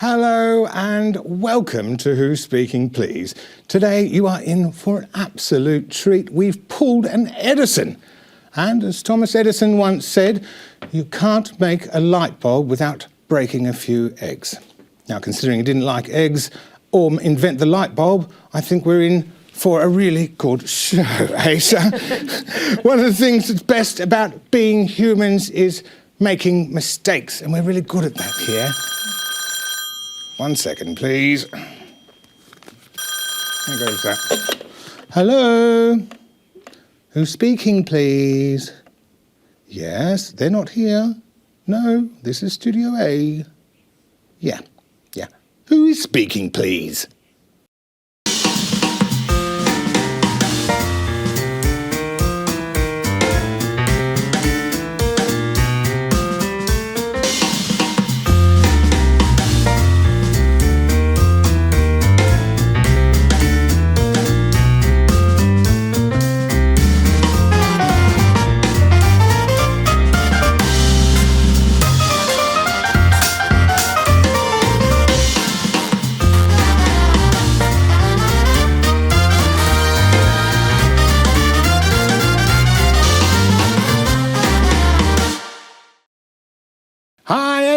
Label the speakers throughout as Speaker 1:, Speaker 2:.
Speaker 1: Hello and welcome to Who's Speaking Please. Today you are in for an absolute treat. We've pulled an Edison. And as Thomas Edison once said, you can't make a light bulb without breaking a few eggs. Now, considering he didn't like eggs or invent the light bulb, I think we're in for a really good show, Ayesha. One of the things that's best about being humans is making mistakes, and we're really good at that here. 1 second, please. There goes that. Hello? Who's speaking, please? Yes, they're not here. No, this is Studio A. Yeah. Who is speaking, please?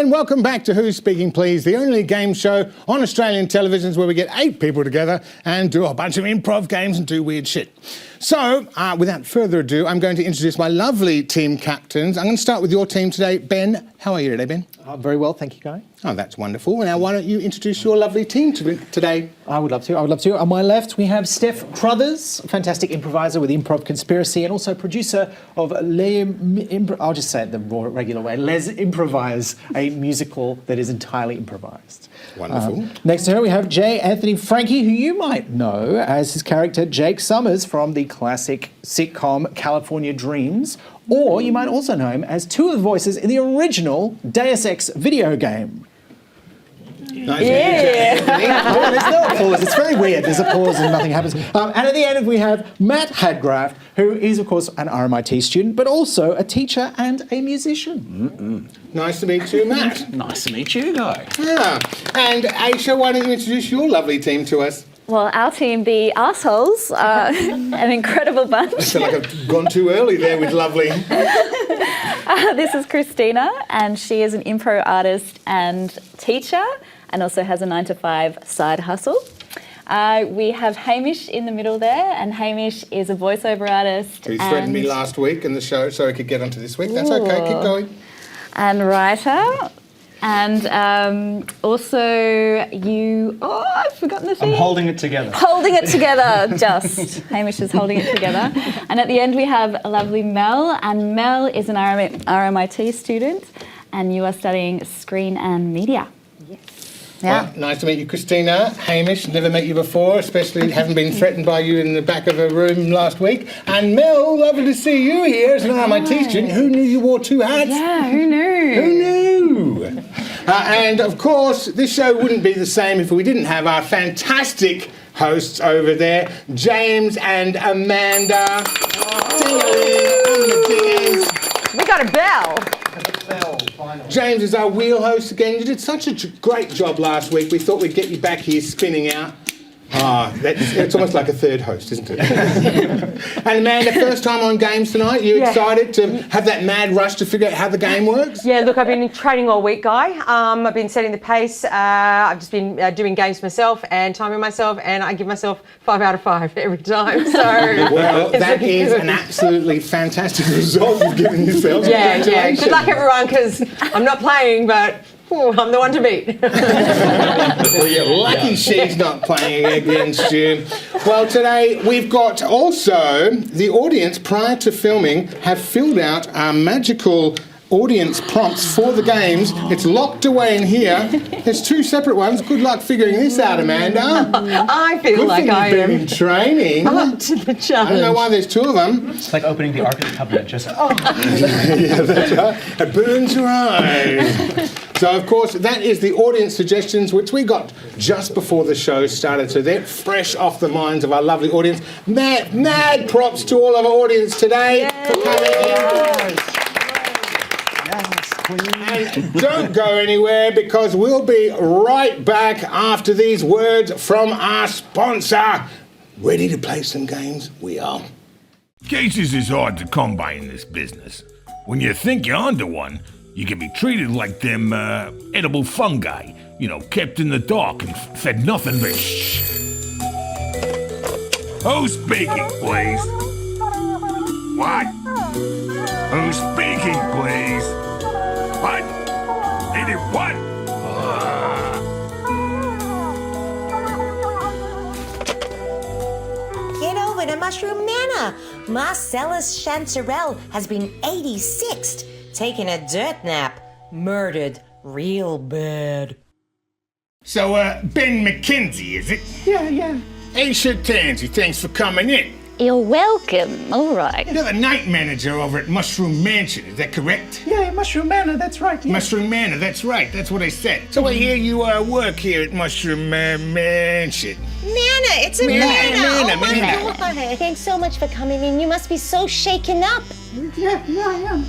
Speaker 1: And welcome back to Who's Speaking Please, the only game show on Australian televisions where we get 8 people together and do a bunch of improv games and do weird shit. So, without further ado, I'm going to introduce my lovely team captains. I'm going to start with your team today. Ben, how are you today, Ben?
Speaker 2: Very well, thank you, Guy.
Speaker 1: Oh, that's wonderful. Now, why don't you introduce your lovely team today?
Speaker 2: I would love to. On my left, we have Steph Crothers, fantastic improviser with Improv Conspiracy and also producer of I'll just say it the regular way, Les Improvise, a musical that is entirely improvised.
Speaker 1: Wonderful.
Speaker 2: Next to her, we have Anthony Franke, who you might know as his character Jake Summers from the classic sitcom California Dreams, or you might also know him as two of the voices in the original Deus Ex video game.
Speaker 1: Nice.
Speaker 2: Yeah. Oh, there's no pause. It's very weird. There's a pause and nothing happens. And at the end, we have Matt Hadgraft, who is, of course, an RMIT student, but also a teacher and a musician.
Speaker 1: Nice to meet you, Matt.
Speaker 3: Nice to meet you, Guy.
Speaker 1: Yeah. And Ayesha, why don't you introduce your lovely team to us?
Speaker 4: Well, our team, the arseholes, are an incredible bunch.
Speaker 1: I feel like I've gone too early there with lovely.
Speaker 4: This is Christina, and she is an improv artist and teacher, and also has a 9-to-5 side hustle. We have Hamish in the middle there, and Hamish is a voiceover artist.
Speaker 1: He threatened me last week in the show so he could get onto this week. That's okay, keep going.
Speaker 4: And writer. And also you... Oh, I've forgotten the thing.
Speaker 3: I'm holding it together.
Speaker 4: Holding it together, just. Hamish is holding it together. And at the end we have a lovely Mel, and Mel is an RMIT student, and you are studying screen and media. Yeah.
Speaker 1: Well, nice to meet you, Christina. Hamish, never met you before, especially having been threatened by you in the back of a room last week. And Mel, lovely to see you here as an RMIT student. Who knew you wore 2 hats?
Speaker 4: Yeah, who knew?
Speaker 1: Who knew? And of course, this show wouldn't be the same if we didn't have our fantastic hosts over there, James and Amanda.
Speaker 5: We got a bell.
Speaker 1: James is our wheel host again. You did such a great job last week. We thought we'd get you back here spinning out. It's almost like a third host, isn't it? And Amanda, first time on games tonight. You excited to have that mad rush to figure out how the game works?
Speaker 5: Yeah, look, I've been training all week, Guy. I've been setting the pace. I've just been doing games myself and timing myself, and I give myself 5 out of 5 every time. So
Speaker 1: well, that is an absolutely fantastic result you've given yourself.
Speaker 5: Yeah. Good luck, everyone, because I'm not playing, but I'm the one to beat.
Speaker 1: Well, you're lucky she's not playing against you. Well, today we've got also the audience prior to filming have filled out our magical audience prompts for the games. It's locked away in here. There's 2 separate ones. Good luck figuring this out, Amanda.
Speaker 5: I feel like I
Speaker 1: am. Good thing you've been
Speaker 5: am
Speaker 1: in training.
Speaker 5: up to the challenge.
Speaker 1: I don't know why there's 2 of them.
Speaker 3: It's like opening the Ark of the Covenant. Just
Speaker 1: Yeah, that's right. It burns your eyes. So, of course, that is the audience suggestions, which we got just before the show started. So they're fresh off the minds of our lovely audience. Mad props to all of our audience today for coming in.
Speaker 2: Yes.
Speaker 1: And don't go anywhere because we'll be right back after these words from our sponsor. Ready to play some games? We are.
Speaker 6: Cases is hard to come by in this business. When you think you're onto one, you can be treated like them edible fungi, kept in the dark and fed nothing but shh. Who's speaking, please? What? Who's speaking, please? What? They did what?
Speaker 7: Get over to Mushroom Manor. Marcellus Chancerelle has been 86'd, taking a dirt nap, murdered real bad.
Speaker 1: So, Ben Mckenzie, is it?
Speaker 2: Yeah.
Speaker 1: Ayesha Tansey, thanks for coming in.
Speaker 4: You're welcome. All right.
Speaker 1: You're the night manager over at Mushroom Mansion, is that correct?
Speaker 2: Yeah, Mushroom Manor, that's right. Yeah.
Speaker 1: Mushroom Manor, that's right, that's what I said. So I hear you work here at Mushroom Mansion.
Speaker 7: Nana, it's a
Speaker 1: Manor,
Speaker 7: Nana.
Speaker 1: Manor,
Speaker 7: Oh my
Speaker 1: Manor.
Speaker 7: God. Thanks so much for coming in. You must be so shaken up.
Speaker 2: Yeah, I am.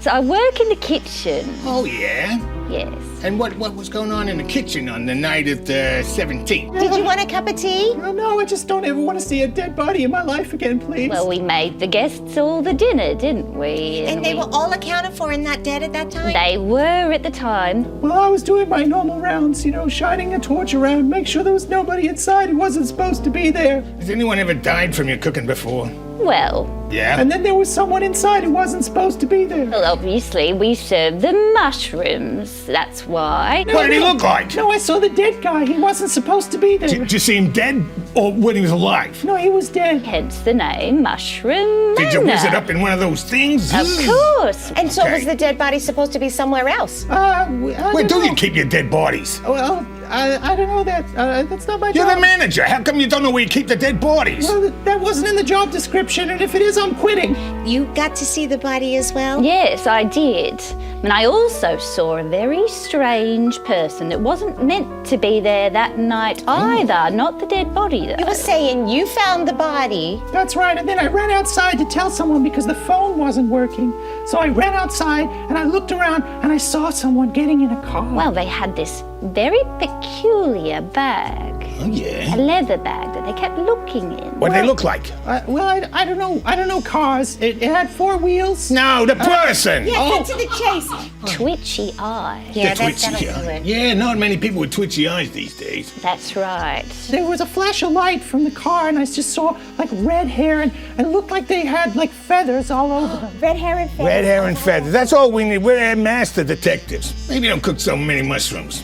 Speaker 4: So I work in the kitchen.
Speaker 1: Oh, yeah?
Speaker 4: Yes.
Speaker 1: And what was going on in the kitchen on the night of the 17th?
Speaker 7: Did you want a cup of tea?
Speaker 2: Well, no, I just don't ever want to see a dead body in my life again, please.
Speaker 4: Well, we made the guests all the dinner, didn't we?
Speaker 7: And they were all accounted for and not dead at that time?
Speaker 4: They were at the time.
Speaker 2: Well, I was doing my normal rounds, shining a torch around, make sure there was nobody inside who wasn't supposed to be there.
Speaker 1: Has anyone ever died from your cooking before?
Speaker 4: Well,
Speaker 1: Yeah?
Speaker 2: And then there was someone inside who wasn't supposed to be there.
Speaker 4: well, obviously we served the mushrooms. That's why.
Speaker 1: What did he look like?
Speaker 2: No, I saw the dead guy. He wasn't supposed to be there.
Speaker 1: Did you see him dead or when he was alive?
Speaker 2: No, he was dead.
Speaker 4: Hence the name Mushroom
Speaker 1: Did you
Speaker 4: Manor.
Speaker 1: whiz it up in one of those things?
Speaker 4: Of course.
Speaker 7: And so
Speaker 1: Okay.
Speaker 7: was the dead body supposed to be somewhere else?
Speaker 1: Where do you keep your dead bodies?
Speaker 2: Well, I don't know that. That's not my
Speaker 1: You're
Speaker 2: job.
Speaker 1: the manager. How come you don't know where you keep the dead bodies?
Speaker 2: Well, that wasn't in the job description, and if it is, I'm quitting.
Speaker 7: You got to see the body as well?
Speaker 4: Yes, I did. And I also saw a very strange person that wasn't meant to be there that night either. Not the dead body, though.
Speaker 7: You were saying you found the body.
Speaker 2: That's right, and then I ran outside to tell someone because the phone wasn't working. So I ran outside, and I looked around, and I saw someone getting in a car.
Speaker 4: Well, they had this very peculiar bag.
Speaker 1: Oh, yeah.
Speaker 4: A leather bag that they kept looking in.
Speaker 1: What do they look like?
Speaker 2: I don't know. I don't know cars. It had 4 wheels.
Speaker 1: No, the person.
Speaker 7: Get to the chase.
Speaker 4: Twitchy eyes.
Speaker 7: Yeah,
Speaker 1: The twitchy
Speaker 7: that'll do
Speaker 1: eye.
Speaker 7: it.
Speaker 1: Yeah, not many people with twitchy eyes these days.
Speaker 4: That's right.
Speaker 2: There was a flash of light from the car, and I just saw like red hair, and it looked like they had like feathers all over them.
Speaker 7: Red hair and feathers.
Speaker 1: Red hair and feathers. That's all we need. We're master detectives. Maybe don't cook so many mushrooms.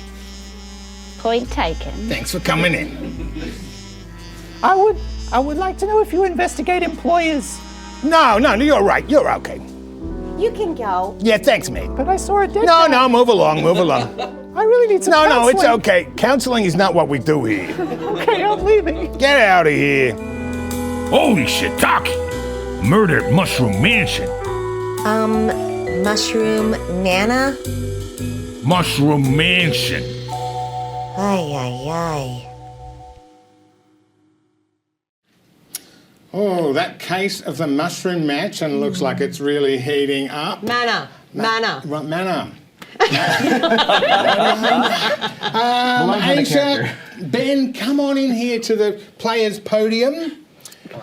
Speaker 4: Point taken.
Speaker 1: Thanks for coming in.
Speaker 2: I would like to know if you investigate employers.
Speaker 1: No, you're right. You're okay.
Speaker 7: You can go.
Speaker 1: Yeah, thanks, mate.
Speaker 2: But I saw a dead
Speaker 1: No,
Speaker 2: guy.
Speaker 1: move along.
Speaker 2: I really need some
Speaker 1: No, it's
Speaker 2: counseling.
Speaker 1: okay. Counseling is not what we do here.
Speaker 2: Okay, I'm leaving.
Speaker 1: Get out of here.
Speaker 6: Holy shiitake! Murder at Mushroom Mansion.
Speaker 7: Mushroom Nana?
Speaker 6: Mushroom Mansion.
Speaker 7: Ay.
Speaker 1: Oh, that case of the Mushroom Mansion looks like it's really heating up.
Speaker 5: Manor.
Speaker 1: Manor.
Speaker 3: Belongs on the
Speaker 1: Ayesha,
Speaker 3: character.
Speaker 1: Ben, come on in here to the players' podium.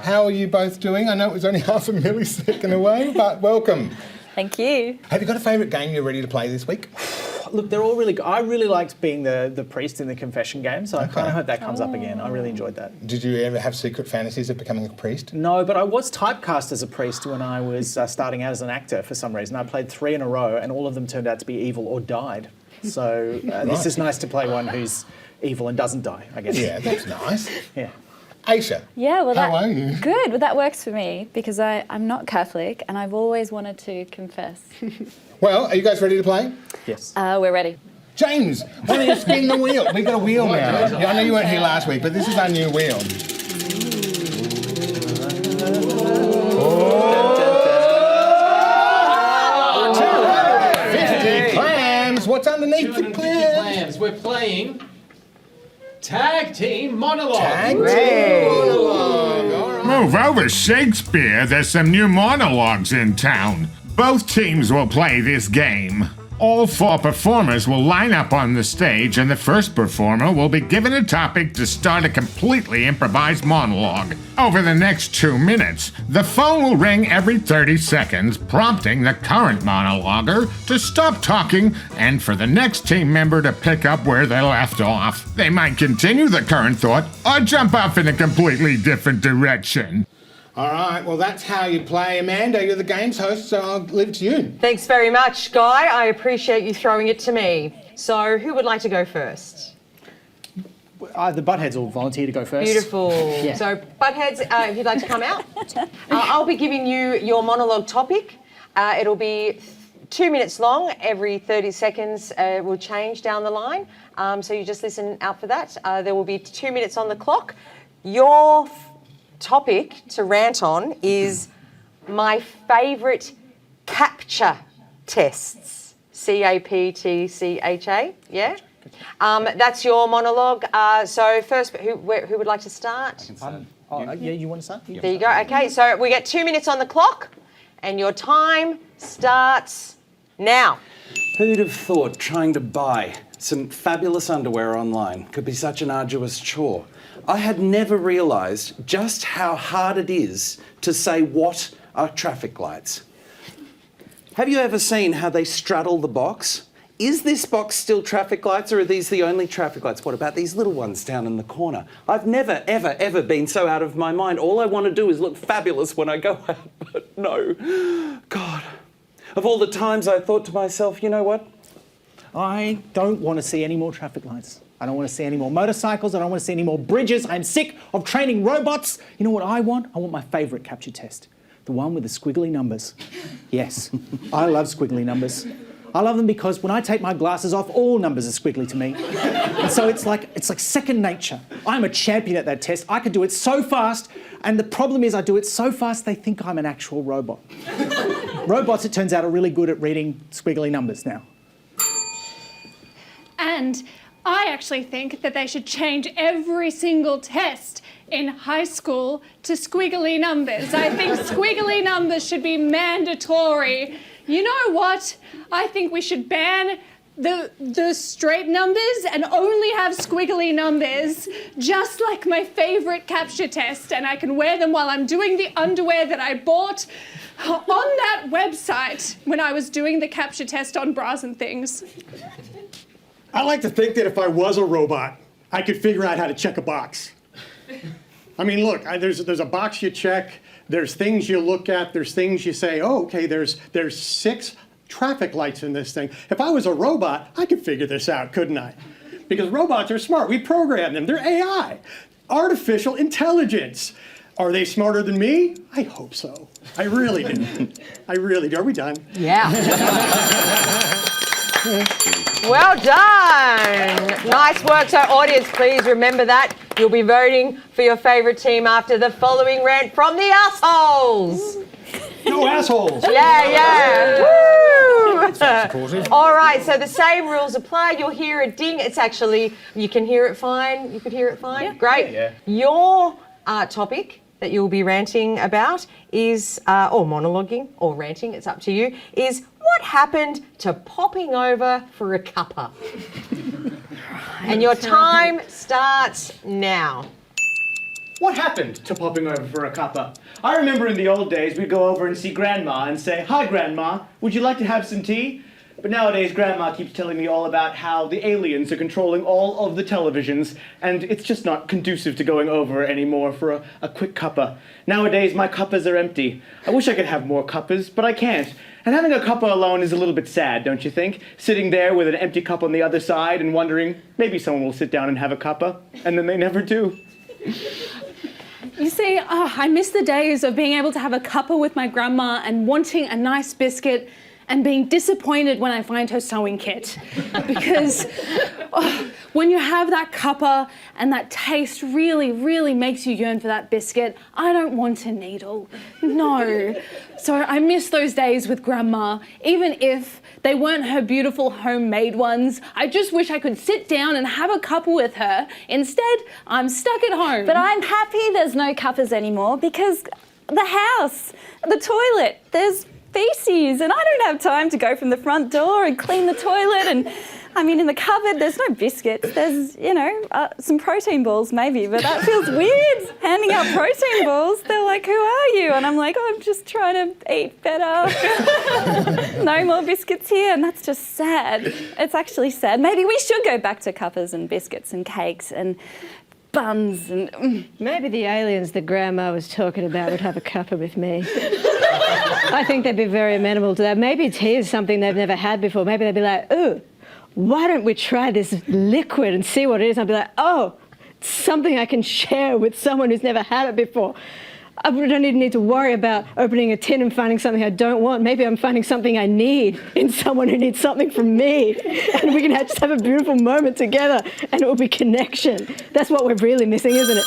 Speaker 1: How are you both doing? I know it was only half a millisecond away, but welcome.
Speaker 4: Thank you.
Speaker 1: Have you got a favourite game you're ready to play this week?
Speaker 2: Look, they're all really good. I really liked being the priest in the confession game, so I kind of hope that comes up again. I really enjoyed that.
Speaker 1: Did you ever have secret fantasies of becoming a priest?
Speaker 2: No, but I was typecast as a priest when I was starting out as an actor for some reason. I played 3 in a row, and all of them turned out to be evil or died. So this is nice to play one who's evil and doesn't die, I guess.
Speaker 1: Yeah, that's nice.
Speaker 2: Yeah.
Speaker 1: Aisha,
Speaker 4: Yeah, well,
Speaker 1: how are you?
Speaker 4: Good. Well, that works for me because I'm not Catholic and I've always wanted to confess.
Speaker 1: Well, are you guys ready to play?
Speaker 2: Yes.
Speaker 4: We're ready.
Speaker 1: James, why don't you spin the wheel? We've got a wheel now. Yeah, I know you weren't here last week, but this is our new wheel. 50 clams. What's underneath the clams?
Speaker 3: We're playing Tag Team Monologue.
Speaker 6: Move over, Shakespeare. There's some new monologues in town. Both teams will play this game.
Speaker 8: All 4 performers will line up on the stage, and the first performer will be given a topic to start a completely improvised monologue. Over the next 2 minutes, the phone will ring every 30 seconds, prompting the current monologuer to stop talking and for the next team member to pick up where they left off. They might continue the current thought or jump off in a completely different direction.
Speaker 1: All right, well, that's how you play, Amanda. You're the games host, so I'll leave it to you.
Speaker 5: Thanks very much, Guy. I appreciate you throwing it to me. So, who would like to go first?
Speaker 2: The buttheads will volunteer to go first.
Speaker 5: Beautiful.
Speaker 2: Yeah.
Speaker 5: So, buttheads, if you'd like to come out. I'll be giving you your monologue topic. It'll be 2 minutes long. Every 30 seconds will change down the line. So you just listen out for that. There will be 2 minutes on the clock. Your topic to rant on is my favourite Captcha tests. CAPTCHA, yeah? That's your monologue. So first, who would like to start?
Speaker 2: Yeah, you want to start?
Speaker 5: There you go. Okay, so we get 2 minutes on the clock, and your time starts now.
Speaker 9: Who'd have thought trying to buy some fabulous underwear online could be such an arduous chore? I had never realised just how hard it is to say what are traffic lights. Have you ever seen how they straddle the box? Is this box still traffic lights, or are these the only traffic lights? What about these little ones down in the corner? I've never, ever, ever been so out of my mind. All I want to do is look fabulous when I go out, but no. God. Of all the times I thought to myself, you know what?
Speaker 2: I don't want to see any more traffic lights. I don't want to see any more motorcycles. I don't want to see any more bridges. I'm sick of training robots. You know what I want? I want my favourite Captcha test. The one with the squiggly numbers. Yes, I love squiggly numbers. I love them because when I take my glasses off, all numbers are squiggly to me. And so it's like second nature. I'm a champion at that test. I can do it so fast, and the problem is I do it so fast they think I'm an actual robot. Robots, it turns out, are really good at reading squiggly numbers now.
Speaker 10: And I actually think that they should change every single test in high school to squiggly numbers. I think squiggly numbers should be mandatory. You know what? I think we should ban the straight numbers and only have squiggly numbers, just like my favourite Captcha test, and I can wear them while I'm doing the underwear that I bought on that website when I was doing the Captcha test on bras and things.
Speaker 11: I like to think that if I was a robot, I could figure out how to check a box. I mean, look, there's a box you check, there's things you look at, there's things you say, oh, okay, there's 6 traffic lights in this thing. If I was a robot, I could figure this out, couldn't I? Because robots are smart. We program them. They're AI, artificial intelligence. Are they smarter than me? I hope so. I really do. I really do. Are we done?
Speaker 5: Yeah. Well done. Nice work. So audience, please remember that. You'll be voting for your favourite team after the following rant from the assholes.
Speaker 11: No assholes.
Speaker 5: Yeah. Woo! All right, so the same rules apply. You'll hear a ding. It's actually, you can hear it fine. You could hear it fine. Yeah. Great. Yeah. Your topic that you'll be ranting about is, or monologuing, or ranting, it's up to you, is what happened to popping over for a cuppa? And your time starts now.
Speaker 12: What happened to popping over for a cuppa? I remember in the old days we'd go over and see Grandma and say, "Hi Grandma, would you like to have some tea?" But nowadays Grandma keeps telling me all about how the aliens are controlling all of the televisions, and it's just not conducive to going over anymore for a quick cuppa. Nowadays my cuppas are empty. I wish I could have more cuppas, but I can't. And having a cuppa alone is a little bit sad, don't you think? Sitting there with an empty cup on the other side and wondering, maybe someone will sit down and have a cuppa, and then they never do.
Speaker 10: You see, I miss the days of being able to have a cuppa with my grandma and wanting a nice biscuit and being disappointed when I find her sewing kit. Because when you have that cuppa and that taste really, really makes you yearn for that biscuit, I don't want a needle. No. So I miss those days with Grandma, even if they weren't her beautiful homemade ones. I just wish I could sit down and have a cuppa with her. Instead, I'm stuck at home.
Speaker 4: But I'm happy there's no cuppas anymore because the house, the toilet, there's feces, and I don't have time to go from the front door and clean the toilet. And I mean, in the cupboard, there's no biscuits. There's, some protein balls maybe, but that feels weird, handing out protein balls. They're like, who are you? And I'm like, I'm just trying to eat better. No more biscuits here, and that's just sad. It's actually sad. Maybe we should go back to cuppas and biscuits and cakes and buns and...
Speaker 13: Maybe the aliens that Grandma was talking about would have a cuppa with me. I think they'd be very amenable to that. Maybe tea is something they've never had before. Maybe they'd be like, ooh, why don't we try this liquid and see what it is? I'd be like, oh, it's something I can share with someone who's never had it before. I don't even need to worry about opening a tin and finding something I don't want. Maybe I'm finding something I need in someone who needs something from me. And we can just have a beautiful moment together and it will be connection. That's what we're really missing, isn't it?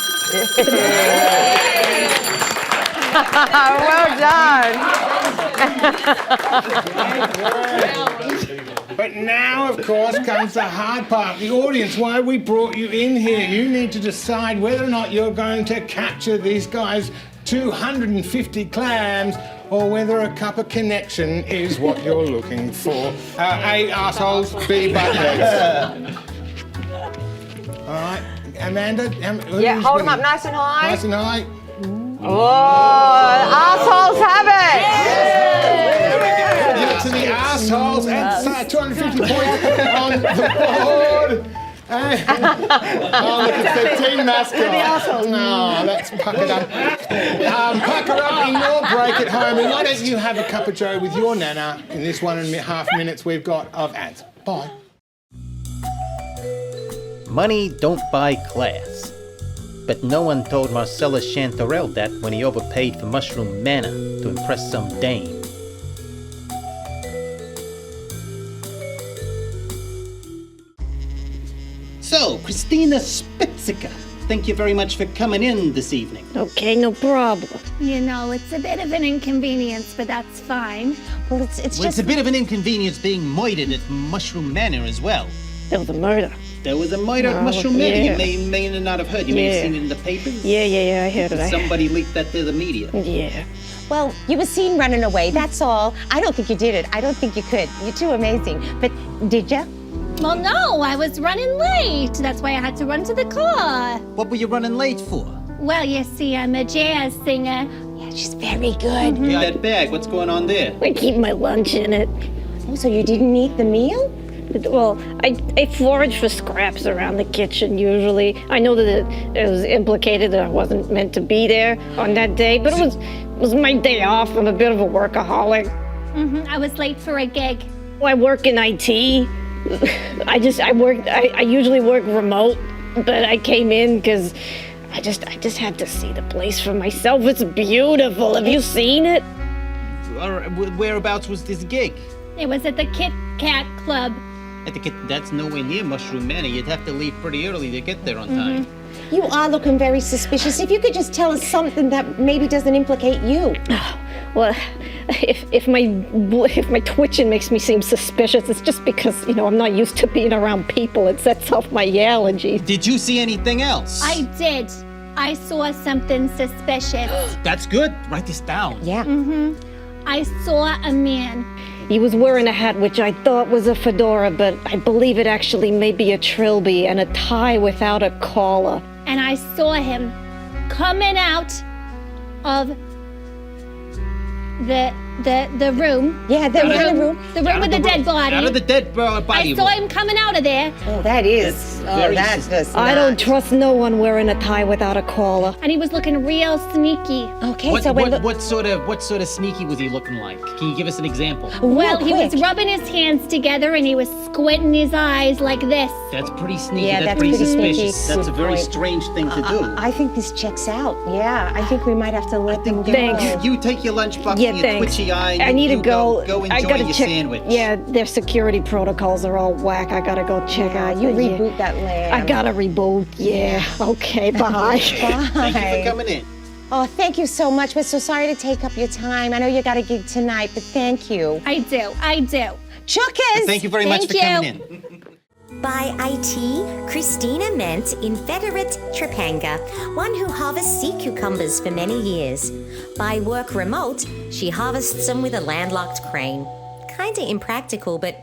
Speaker 5: Well done.
Speaker 1: But now, of course, comes the hard part. The audience, why we brought you in here. You need to decide whether or not you're going to capture these guys' 250 clams or whether a cup of connection is what you're looking for. A, assholes, B, buttleheads. All right, Amanda.
Speaker 5: Yeah, hold them up nice and high.
Speaker 1: Nice and high.
Speaker 5: Oh, assholes have it.
Speaker 1: Give it to the assholes and 250 points on the board. Oh, look, it's the team mascot. No, let's puck it up. Puck her up in your break at home. And why don't you have a cup of joe with your nana in this 1.5 minutes we've got of ads. Bye.
Speaker 14: Money don't buy class. But no one told Marcellus Chanterelle that when he overpaid for Mushroom Manor to impress some dame. So, Christina Spizzica, thank you very much for coming in this evening.
Speaker 13: Okay, no problem.
Speaker 10: It's a bit of an inconvenience, but that's fine.
Speaker 7: Well, it's
Speaker 14: It's a bit of an inconvenience being murdered at Mushroom Manor as well.
Speaker 13: There was a murder.
Speaker 14: There was a murder at Mushroom Manor.
Speaker 13: Yeah.
Speaker 14: You may not have heard. You may have seen it in the papers.
Speaker 13: Yeah, I heard it.
Speaker 14: Somebody leaked that to the media.
Speaker 13: Yeah.
Speaker 7: Well, you were seen running away, that's all. I don't think you did it. I don't think you could. You're too amazing. But did you?
Speaker 10: Well, no, I was running late. That's why I had to run to the car.
Speaker 14: What were you running late for?
Speaker 10: Well, you see, I'm a jazz singer.
Speaker 7: Yeah, she's very good.
Speaker 14: Yeah, that bag, what's going on there?
Speaker 13: I keep my lunch in it.
Speaker 7: Oh, so you didn't eat the meal?
Speaker 13: Well, I forage for scraps around the kitchen usually. I know that it was implicated that I wasn't meant to be there on that day, but it was my day off. I'm a bit of a workaholic.
Speaker 10: I was late for a gig.
Speaker 13: I work in IT. I usually work remote, but I came in because I just had to see the place for myself. It's beautiful. Have you seen it?
Speaker 14: Whereabouts was this gig?
Speaker 10: It was at the Kit Kat Club.
Speaker 14: That's nowhere near Mushroom Manor. You'd have to leave pretty early to get there on time.
Speaker 7: You are looking very suspicious. If you could just tell us something that maybe doesn't implicate you.
Speaker 13: Well, if my twitching makes me seem suspicious, it's just because, I'm not used to being around people. It sets off my allergies.
Speaker 14: Did you see anything else?
Speaker 10: I did. I saw something suspicious.
Speaker 14: That's good. Write this down.
Speaker 7: Yeah.
Speaker 10: I saw a man.
Speaker 13: He was wearing a hat which I thought was a fedora, but I believe it actually may be a trilby, and a tie without a collar.
Speaker 10: And I saw him coming out of the room.
Speaker 7: Yeah, the room.
Speaker 10: The room with the dead body.
Speaker 14: Out of the dead body.
Speaker 10: I saw him coming out of there.
Speaker 7: Oh, that's just
Speaker 13: I don't trust no one wearing a tie without a collar.
Speaker 10: And he was looking real sneaky.
Speaker 7: Okay,
Speaker 14: What sort of sneaky was he looking like? Can you give us an example?
Speaker 10: Well, he was rubbing his hands together and he was squinting his eyes like this.
Speaker 14: That's pretty sneaky.
Speaker 7: Yeah,
Speaker 14: that's
Speaker 7: pretty
Speaker 14: suspicious.
Speaker 7: sneaky.
Speaker 14: That's a very strange thing to do.
Speaker 7: I think this checks out. Yeah, I think we might have to let them go.
Speaker 13: Thanks.
Speaker 14: You take your lunchbox
Speaker 13: Yeah,
Speaker 14: and your
Speaker 13: thanks.
Speaker 14: twitchy eye.
Speaker 13: I need to go.
Speaker 14: Go
Speaker 13: I
Speaker 14: enjoy
Speaker 13: gotta
Speaker 14: your
Speaker 13: check.
Speaker 14: sandwich.
Speaker 13: Yeah, their security protocols are all whack. I gotta go check out.
Speaker 7: You reboot that lamb.
Speaker 13: I gotta reboot. Yeah. Okay. Bye.
Speaker 7: Bye.
Speaker 14: Thank you for coming in.
Speaker 7: Oh, thank you so much. We're so sorry to take up your time. I know you got a gig tonight, but thank you.
Speaker 10: I do.
Speaker 7: Chuckers!
Speaker 14: Thank you very much for coming in.
Speaker 15: By IT, Christina meant inveterate trepanga, one who harvests sea cucumbers for many years. By work remote, She harvests them with a landlocked crane. Kinda impractical, but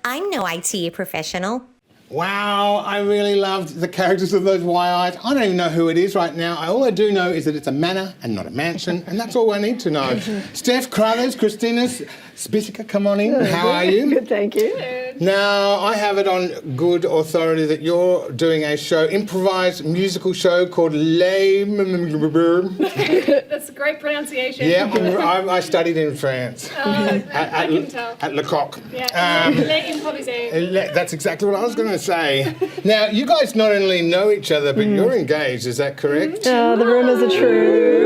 Speaker 15: I'm no IT professional.
Speaker 1: Wow, I really loved the characters of those Y-Eyes. I don't even know who it is right now. All I do know is that it's a manor and not a mansion, and that's all I need to know. Steph Crothers, Christina Spizzica, come on in. How are you?
Speaker 13: Good, thank you.
Speaker 1: Now, I have it on good authority that you're doing a show, improvised musical show called Les...
Speaker 16: That's a great pronunciation.
Speaker 1: Yeah, I studied in France.
Speaker 16: I can tell.
Speaker 1: At Le Coq.
Speaker 16: Yeah. Les Improvisés.
Speaker 1: That's exactly what I was going to say. Now, you guys not only know each other, but you're engaged, is that correct?
Speaker 13: Oh, the rumours are true.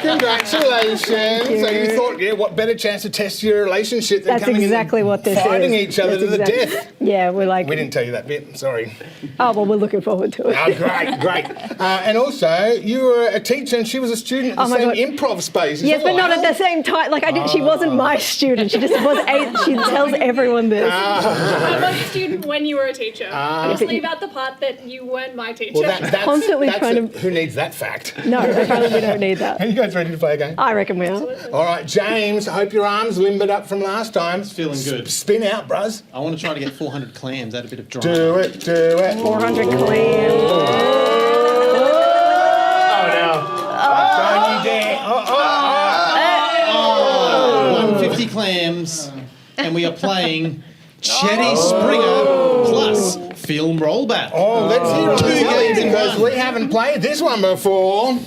Speaker 1: Congratulations. So you thought, what better chance to test your relationship than
Speaker 13: That's
Speaker 1: coming
Speaker 13: exactly
Speaker 1: in
Speaker 13: what this
Speaker 1: fighting
Speaker 13: is.
Speaker 1: each other
Speaker 13: That's
Speaker 1: to the
Speaker 13: exactly-
Speaker 1: death.
Speaker 13: Yeah, we're like...
Speaker 1: We didn't tell you that bit, sorry.
Speaker 13: Oh, well, we're looking forward to it.
Speaker 1: Oh, great. And also, you were a teacher and she was a student at the same improv space.
Speaker 13: Yes, but not at the same time. Like, she wasn't my student. She just was she tells everyone this.
Speaker 16: I was a student when you were a teacher. Just leave out the part that you weren't my teacher.
Speaker 1: Well, that's who needs that fact?
Speaker 13: No, apparently we don't need that.
Speaker 1: Are you guys ready to play a game?
Speaker 13: I reckon we are.
Speaker 1: All right, James, I hope your arm's limbered up from last time. It's
Speaker 17: feeling good.
Speaker 1: Spin out, bruz.
Speaker 17: I want to try to get 400 clams, add a bit of drama.
Speaker 1: Do it.
Speaker 13: 400 clams.
Speaker 1: Don't you dare.
Speaker 17: 150 clams, and we are playing Cherry Springer plus film rollback.
Speaker 1: Oh, let's hear it on the telly because we haven't played this one before.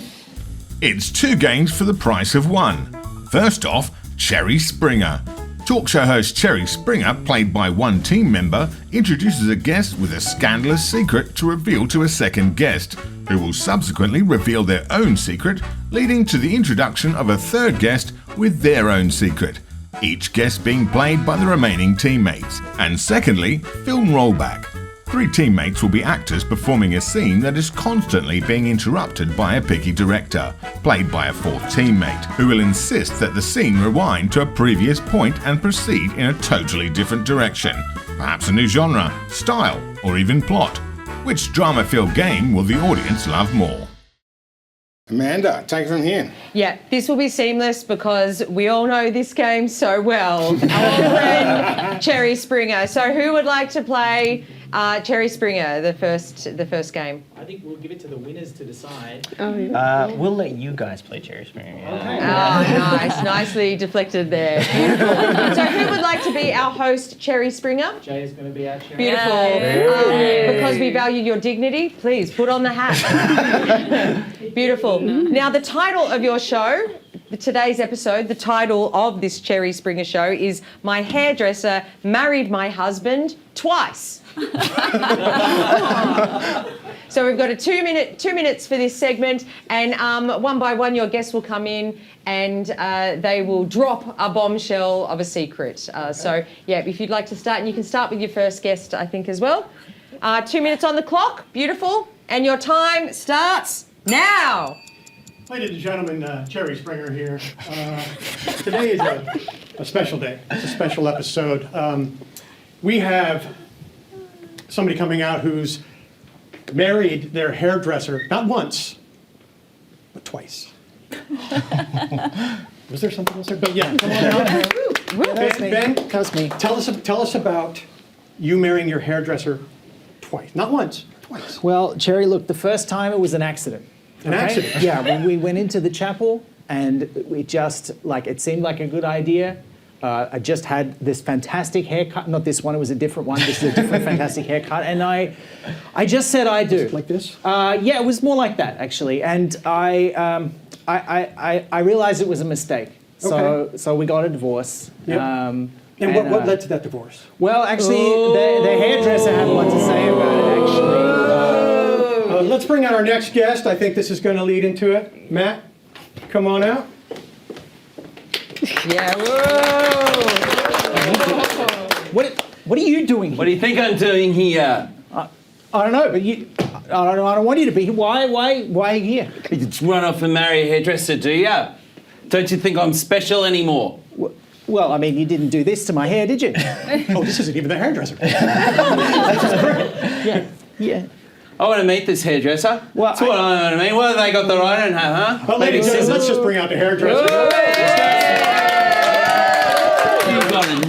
Speaker 6: It's 2 games for the price of 1. First off, Cherry Springer. Talk show host Cherry Springer, played by one team member, introduces a guest with a scandalous secret to reveal to a second guest, who will subsequently reveal their own secret, leading to the introduction of a third guest with their own secret, each guest being played by the remaining teammates. And secondly, film rollback. 3 teammates will be actors performing a scene that is constantly being interrupted by a picky director, played by a 4th teammate, who will insist that the scene rewind to a previous point and proceed in a totally different direction. Perhaps a new genre, style, or even plot. Which drama-filled game will the audience love more?
Speaker 1: Amanda, take it from here.
Speaker 5: Yeah, this will be seamless because we all know this game so well. Our friend Cherry Springer. So who would like to play Cherry Springer, the first game?
Speaker 3: I think we'll give it to the winners to decide.
Speaker 18: We'll let you guys play Cherry Springer.
Speaker 3: Okay.
Speaker 5: Oh, nice. Nicely deflected there. Beautiful. So who would like to be our host, Cherry Springer?
Speaker 3: Jay is going to be our Cherry.
Speaker 5: Beautiful. Because we value your dignity, please put on the hat. Beautiful. Now, the title of your show, today's episode, the title of this Cherry Springer show is My Hairdresser Married My Husband Twice. So we've got a 2 minutes for this segment, and one by one your guests will come in and they will drop a bombshell of a secret. So yeah, if you'd like to start, and you can start with your first guest, I think, as well. 2 minutes on the clock. Beautiful. And your time starts now.
Speaker 11: Ladies and gentlemen, Cherry Springer here. Today is a special day. It's a special episode. We have somebody coming out who's married their hairdresser, not once, but twice. Was there something else there? But yeah, come on out. Ben, tell us about you marrying your hairdresser twice. Not once, twice.
Speaker 2: Well, Cherry, look, the first time it was an accident.
Speaker 11: An accident?
Speaker 2: Yeah, when we went into the chapel and we just, it seemed like a good idea. I just had this fantastic haircut. Not this one, it was a different one. This is a different fantastic haircut. And I just said I do.
Speaker 11: Like this?
Speaker 2: Yeah, it was more like that, actually. And I realized it was a mistake.
Speaker 11: Okay.
Speaker 2: So we got a divorce.
Speaker 11: Yep. And what led to that divorce?
Speaker 2: Well, actually, the hairdresser had a lot to say about it, actually.
Speaker 11: Let's bring out our next guest. I think this is going to lead into it. Matt, come on out.
Speaker 5: Yeah, whoa!
Speaker 2: What are you doing?
Speaker 19: What do you think I'm doing here?
Speaker 2: I don't know, but I don't want you to be here. Why are you here?
Speaker 19: You just run off and marry a hairdresser, do you? Don't you think I'm special anymore?
Speaker 2: Well, I mean, you didn't do this to my hair, did you?
Speaker 11: Oh, this isn't even the hairdresser.
Speaker 2: Yeah.
Speaker 19: I want to meet this hairdresser. That's what I want to meet. What have they got that I don't have, huh?
Speaker 11: But ladies, let's just bring out the hairdresser.
Speaker 19: You got it.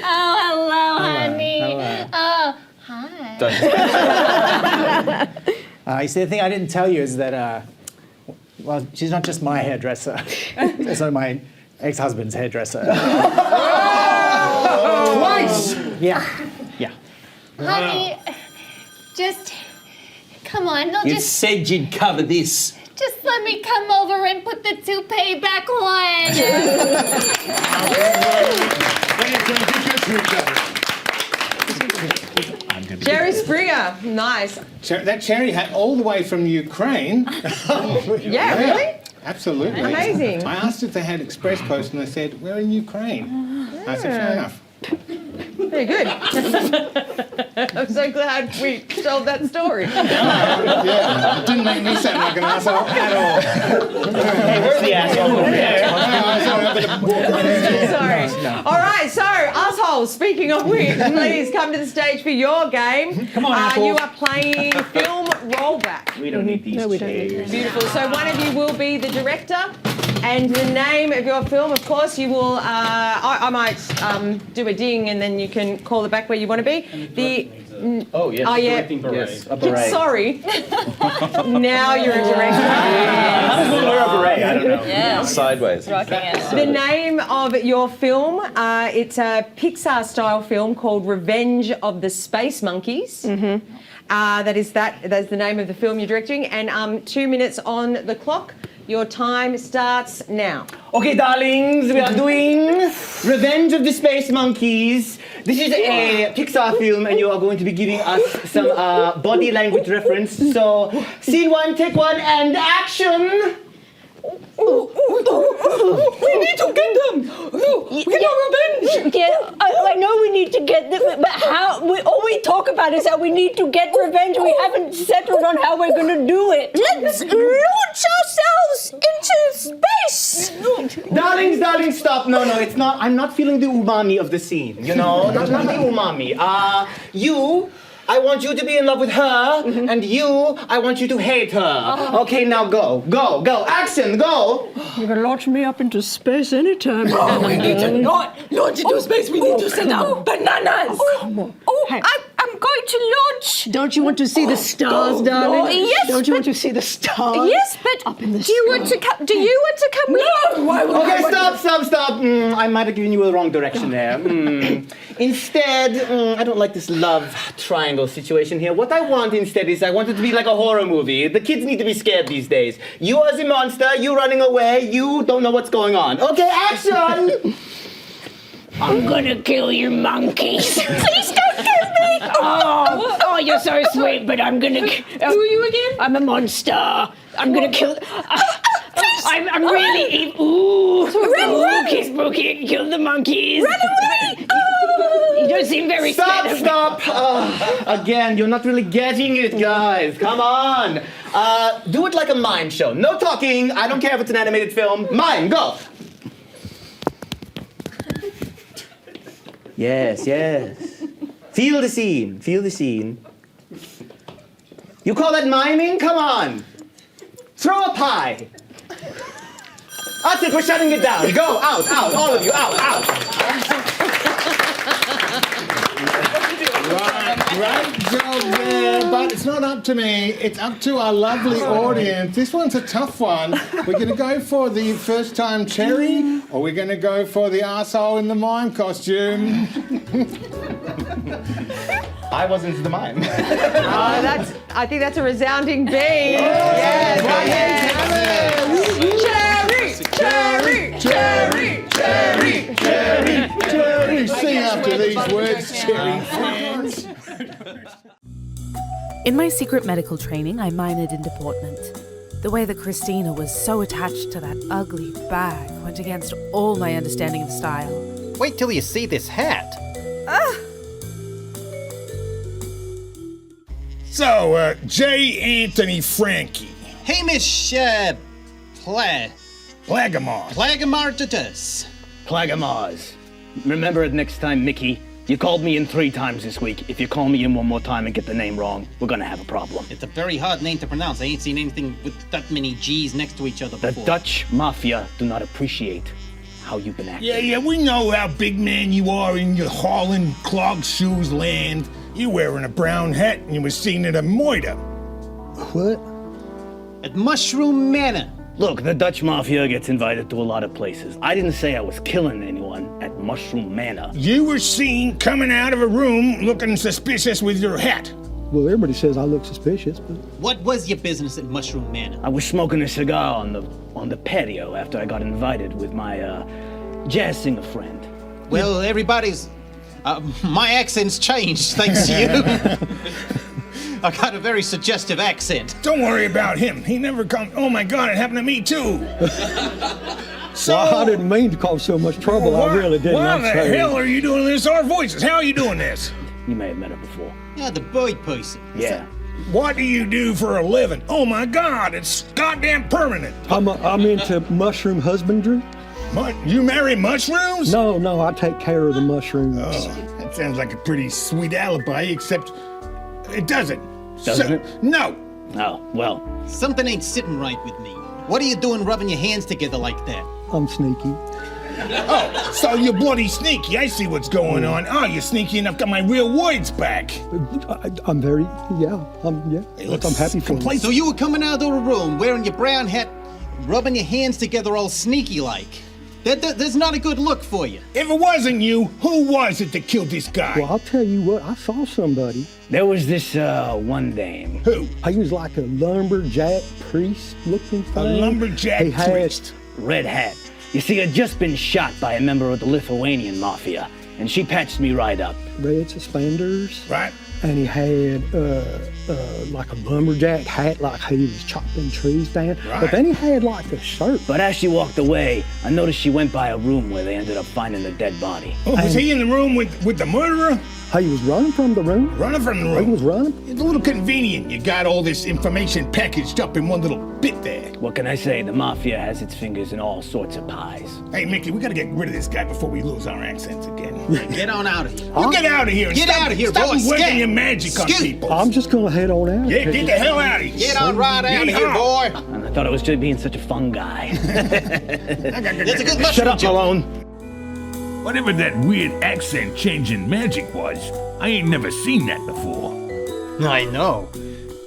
Speaker 16: Oh, hello, honey.
Speaker 2: Hello.
Speaker 16: Oh, hi.
Speaker 2: You see, the thing I didn't tell you is that, well, she's not just my hairdresser. She's also my ex-husband's hairdresser.
Speaker 11: Twice!
Speaker 2: Yeah.
Speaker 16: Honey, just come on. Don't
Speaker 19: You
Speaker 16: just
Speaker 19: said you'd cover this.
Speaker 16: let me come over and put the toupee back on.
Speaker 5: Jerry Springer, nice.
Speaker 1: That cherry hat all the way from Ukraine.
Speaker 5: Yeah, really?
Speaker 1: Absolutely.
Speaker 5: Amazing.
Speaker 1: I asked if they had express post and they said, we're in Ukraine. I said, fair enough.
Speaker 5: Very good. I'm so glad we told that story.
Speaker 1: Yeah, it didn't make me sound like an asshole at all.
Speaker 18: Hey, we're the asshole over here.
Speaker 5: Sorry. All right, so assholes, speaking of which, please come to the stage for your game.
Speaker 18: Come on, assholes.
Speaker 5: You are playing film rollback.
Speaker 18: We don't need these chairs.
Speaker 5: Beautiful. So one of you will be the director. And the name of your film, of course, you will. I might do a ding, and then you can call it back where you want to be.
Speaker 18: Oh yes, directing beret.
Speaker 19: Yes, a beret.
Speaker 5: Sorry. Now you're a director.
Speaker 18: How does one wear a beret? I don't know.
Speaker 4: Yeah.
Speaker 19: Sideways.
Speaker 4: Rocking it.
Speaker 5: The name of your film, it's a Pixar-style film called Revenge of the Space Monkeys. Mm-hmm. That's the name of the film you're directing, and 2 minutes on the clock. Your time starts now.
Speaker 12: Okay, darlings, we are doing Revenge of the Space Monkeys. This is a Pixar film, and you are going to be giving us some body language reference. So, scene one, take one, and action!
Speaker 20: We need to get them! We need revenge!
Speaker 13: Yeah, I know we need to get them, but how? All we talk about is that we need to get revenge. We haven't settled on how we're going to do it.
Speaker 20: Let's launch ourselves into space!
Speaker 12: Darlings, stop. No, it's not. I'm not feeling the umami of the scene, you know? Not the umami. I want you to be in love with her, and I want you to hate her. Okay, now go. Action, go!
Speaker 13: You can launch me up into space anytime.
Speaker 20: Oh, we need to not launch into space. We need to send out bananas.
Speaker 13: Come on.
Speaker 20: I'm going to launch.
Speaker 13: Don't you want to see the stars, darling?
Speaker 20: No, yes,
Speaker 13: Don't you want to see the stars?
Speaker 20: Yes, but
Speaker 13: up in the
Speaker 20: do you want to come? Do you want to come with?
Speaker 12: No, why would okay, stop. I might have given you the wrong direction there. Instead, I don't like this love triangle situation here. What I want instead is I want it to be like a horror movie. The kids need to be scared these days. You as a monster, you running away, you don't know what's going on. Okay, action!
Speaker 13: I'm gonna kill your monkeys.
Speaker 20: Please don't kill me.
Speaker 13: Oh, you're so sweet, but I'm gonna.
Speaker 20: Who are you again?
Speaker 13: I'm a monster. I'm gonna kill. I'm really evil. Ooh, spooky. Kill the monkeys.
Speaker 20: Run away!
Speaker 13: You don't seem very scared.
Speaker 12: Stop! Again, you're not really getting it, guys. Come on. Do it like a mime show. No talking. I don't care if it's an animated film. Mime, go. Yes. Feel the scene. You call that miming? Come on. Throw a pie. That's it, we're shutting it down. Go, out, all of you, out.
Speaker 1: Right job there, but it's not up to me. It's up to our lovely audience. This one's a tough one. We're going to go for the first-time cherry, or we're going to go for the arsehole in the mime costume.
Speaker 12: I wasn't the mime.
Speaker 5: I think that's a resounding B. Yes.
Speaker 1: Cherry. Sing after these words, cherry fans.
Speaker 21: In my secret medical training, I minored in deportment. The way that Christina was so attached to that ugly bag went against all my understanding of style.
Speaker 14: Wait till you see this hat.
Speaker 6: So, J. Anthony Franke.
Speaker 17: Hamish,
Speaker 6: Plaggermars.
Speaker 17: Plaggermars.
Speaker 12: Plaggermars. Remember it next time, Mickey.
Speaker 18: You called me in 3 times this week. If you call me in one more time and get the name wrong, we're gonna have a problem.
Speaker 14: It's a very hard name to pronounce. I ain't seen anything with that many G's next to each other
Speaker 18: The
Speaker 14: before.
Speaker 18: Dutch mafia do not appreciate how you've been acting.
Speaker 6: Yeah, we know how big man you are in your Holland clog shoes land. You wearing a brown hat and you were seen at a moida.
Speaker 17: What?
Speaker 14: At Mushroom Manor.
Speaker 18: Look, the Dutch mafia gets invited to a lot of places. I didn't say I was killing anyone at Mushroom Manor.
Speaker 6: You were seen coming out of a room looking suspicious with your hat.
Speaker 17: Well, everybody says I look suspicious, but...
Speaker 14: What was your business at Mushroom Manor?
Speaker 18: I was smoking a cigar on the patio after I got invited with my jazz singer friend.
Speaker 14: Well, everybody's... my accent's changed, thanks to you. I got a very suggestive accent.
Speaker 6: Don't worry about him. He never comes. Oh my God, it happened to me too.
Speaker 17: So I didn't mean to cause so much trouble. I really didn't.
Speaker 6: Why the hell are you doing this? Our voices. How are you doing this?
Speaker 18: You may have met her before.
Speaker 14: Yeah, the bird person.
Speaker 18: Yeah.
Speaker 6: What do you do for a living? Oh my God, it's goddamn permanent.
Speaker 17: I'm into mushroom husbandry.
Speaker 6: You marry mushrooms?
Speaker 17: No, I take care of the mushrooms.
Speaker 6: Oh, that sounds like a pretty sweet alibi, except it doesn't.
Speaker 18: Doesn't it?
Speaker 6: No.
Speaker 18: Oh, well.
Speaker 14: Something ain't sitting right with me. What are you doing rubbing your hands together like that?
Speaker 17: I'm sneaky.
Speaker 6: Oh, so you're bloody sneaky. I see what's going on. Oh, you're sneaky enough to get my real words back.
Speaker 17: I'm very, I'm happy for you.
Speaker 14: So you were coming out of the room wearing your brown hat, rubbing your hands together all sneaky-like. There's not a good look for you.
Speaker 6: If it wasn't you, who was it that killed this guy?
Speaker 17: Well, I'll tell you what, I saw somebody.
Speaker 18: There was this one dame.
Speaker 6: Who?
Speaker 17: He was like a lumberjack priest looking thing.
Speaker 6: A lumberjack priest?
Speaker 18: Red hat. You see, I'd just been shot by a member of the Lithuanian mafia, and she patched me right up.
Speaker 17: Red suspenders.
Speaker 6: Right.
Speaker 17: And he had like a lumberjack hat, like he was chopping trees down.
Speaker 6: Right.
Speaker 17: But then he had like a shirt.
Speaker 18: But as she walked away, I noticed she went by a room where they ended up finding a dead body.
Speaker 6: Oh, was he in the room with the murderer?
Speaker 17: He was running from the room.
Speaker 6: Running from the room?
Speaker 17: He was running.
Speaker 6: It's a little convenient. You got all this information packaged up in one little bit there.
Speaker 18: What can I say? The mafia has its fingers in all sorts of pies.
Speaker 6: Hey, Mickey, we gotta get rid of this guy before we lose our accents again.
Speaker 14: Get on out of here.
Speaker 6: You get out of here. And
Speaker 14: Get out of here,
Speaker 6: stop
Speaker 14: boy.
Speaker 6: working
Speaker 14: Scat.
Speaker 6: your magic on
Speaker 14: Scoot.
Speaker 6: people.
Speaker 17: I'm just gonna head on out.
Speaker 6: Yeah, get the hell out of here.
Speaker 14: Get on right out of here, boy.
Speaker 18: And I thought it was just being such a fun guy.
Speaker 14: That's a good mushroom
Speaker 18: Shut up,
Speaker 14: joke.
Speaker 18: Malone.
Speaker 6: Whatever that weird accent changing magic was, I ain't never seen that before.
Speaker 14: I know.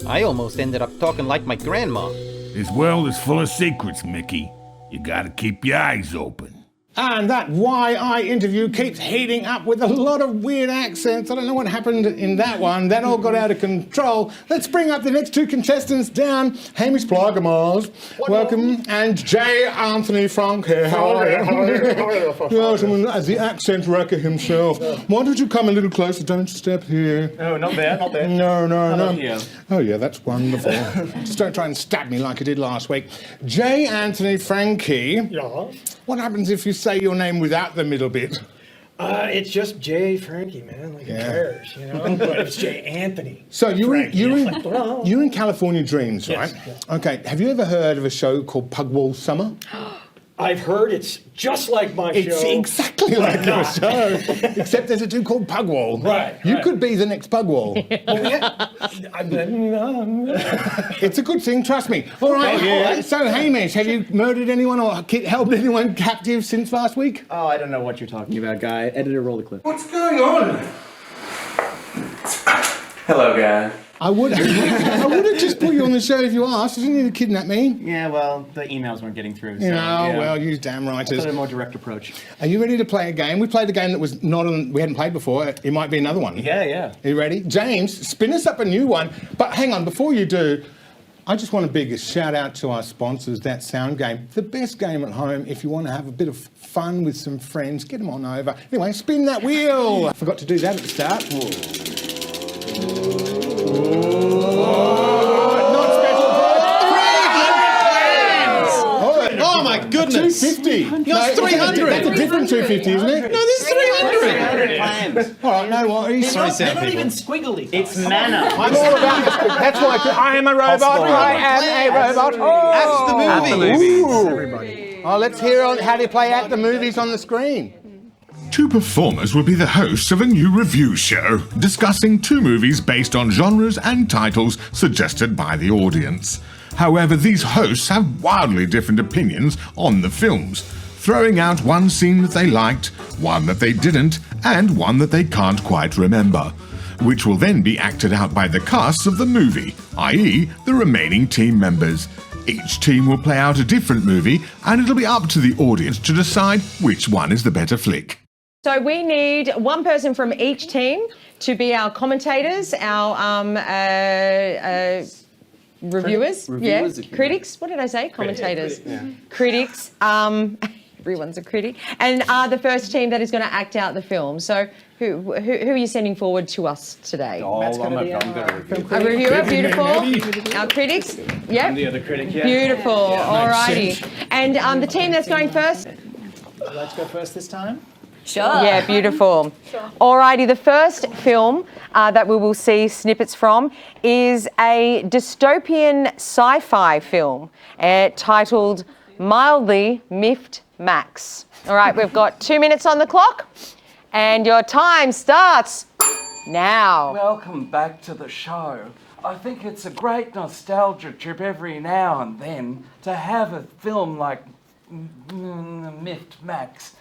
Speaker 14: I almost ended up talking like my grandma.
Speaker 6: This world is full of secrets, Mickey. You gotta keep your eyes open.
Speaker 1: And that Why I interview keeps heating up with a lot of weird accents. I don't know what happened in that one. That all got out of control. Let's bring up the next two contestants down. Hamish Plaggermars, welcome, and J. Anthony Franke. How are you? Gentlemen, as the accent wrecker himself. Why don't you come a little closer? Don't step here.
Speaker 12: Oh, not there, not there.
Speaker 1: No.
Speaker 12: Here.
Speaker 1: Oh, yeah, that's wonderful. Just don't try and stab me like you did last week. J. Anthony Franke.
Speaker 11: Yeah.
Speaker 1: What happens if you say your name without the middle bit?
Speaker 11: It's just J. Frankie, man. Like, who cares, you know? But it's J. Anthony.
Speaker 1: So you're
Speaker 11: Frankie.
Speaker 1: in California Dreams,
Speaker 11: Yes,
Speaker 1: right?
Speaker 11: yes.
Speaker 1: Okay. Have you ever heard of a show called Pugwall Summer?
Speaker 11: I've heard it's just like my
Speaker 1: It's
Speaker 11: show.
Speaker 1: exactly like your show, except there's a dude called Pugwall.
Speaker 11: Right,
Speaker 1: You
Speaker 11: right.
Speaker 1: could be the next Pugwall. It's a good thing, trust me. All right.
Speaker 12: Okay.
Speaker 1: So, Hamish, have you murdered anyone or held anyone captive since last week?
Speaker 12: Oh, I don't know what you're talking about, guy. Editor, roll the clip.
Speaker 6: What's going on?
Speaker 18: Hello, guy.
Speaker 1: I would have just put you on the show if you asked. You didn't need to kidnap me.
Speaker 12: Yeah, well, the emails weren't getting through. So,
Speaker 1: You know,
Speaker 12: yeah.
Speaker 1: well, you damn
Speaker 12: I
Speaker 1: writers.
Speaker 12: thought a more direct approach.
Speaker 1: Are you ready to play a game? We played a game that was not on, we hadn't played before. It might be another one.
Speaker 12: Yeah.
Speaker 1: Are you ready? James, spin us up a new one. But hang on, before you do, I just want a big shout out to our sponsors, That Sound Game. The best game at home if you want to have a bit of fun with some friends. Get them on over. Anyway, spin that wheel. I forgot to do that at the start.
Speaker 14: Oh my goodness!
Speaker 1: 250.
Speaker 14: No, it's 300.
Speaker 1: That's a different 250, isn't it?
Speaker 14: No, this is 300.
Speaker 1: All right, no worries.
Speaker 12: They're not even squiggly. It's mana.
Speaker 1: I'm all about this. That's why I am a robot. I am a robot. Oh.
Speaker 14: At the movies.
Speaker 1: Ooh. Oh, let's hear on how to play at the movies on the screen.
Speaker 6: Two performers will be the hosts of a new review show, discussing two movies based on genres and titles suggested by the audience. However, these hosts have wildly different opinions on the films, throwing out one scene that they liked, one that they didn't, and one that they can't quite remember, which will then be acted out by the casts of the movie, i.e. the remaining team members. Each team will play out a different movie, and it'll be up to the audience to decide which one is the better flick.
Speaker 5: So we need one person from each team to be our commentators, our reviewers, critics. What did I say? Commentators, critics. Everyone's a critic, and the first team that is going to act out the film. So who are you sending forward to us today?
Speaker 9: Matt's going to be
Speaker 5: a reviewer. Beautiful. Our critics. Yep.
Speaker 12: I'm the other critic. Yeah.
Speaker 5: Beautiful. Alrighty. And the team that's going first.
Speaker 2: Let's go first this time.
Speaker 5: Sure. Yeah, beautiful. Sure. Alrighty, the first film that we will see snippets from is a dystopian sci-fi film titled Mildly Miffed Max. All right, we've got 2 minutes on the clock and your time starts now.
Speaker 9: Welcome back to the show. I think it's a great nostalgia trip every now and then to have a film like Miffed Max.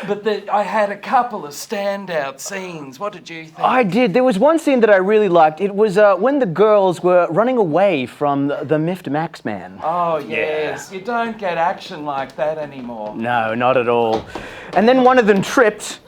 Speaker 9: But I had a couple of standout scenes. What did you think?
Speaker 18: I did. There was one scene that I really liked. It was when the girls were running away from the Miffed Max man.
Speaker 9: Oh, yes. You don't get action like that anymore.
Speaker 18: No, not at all. And then one of them tripped,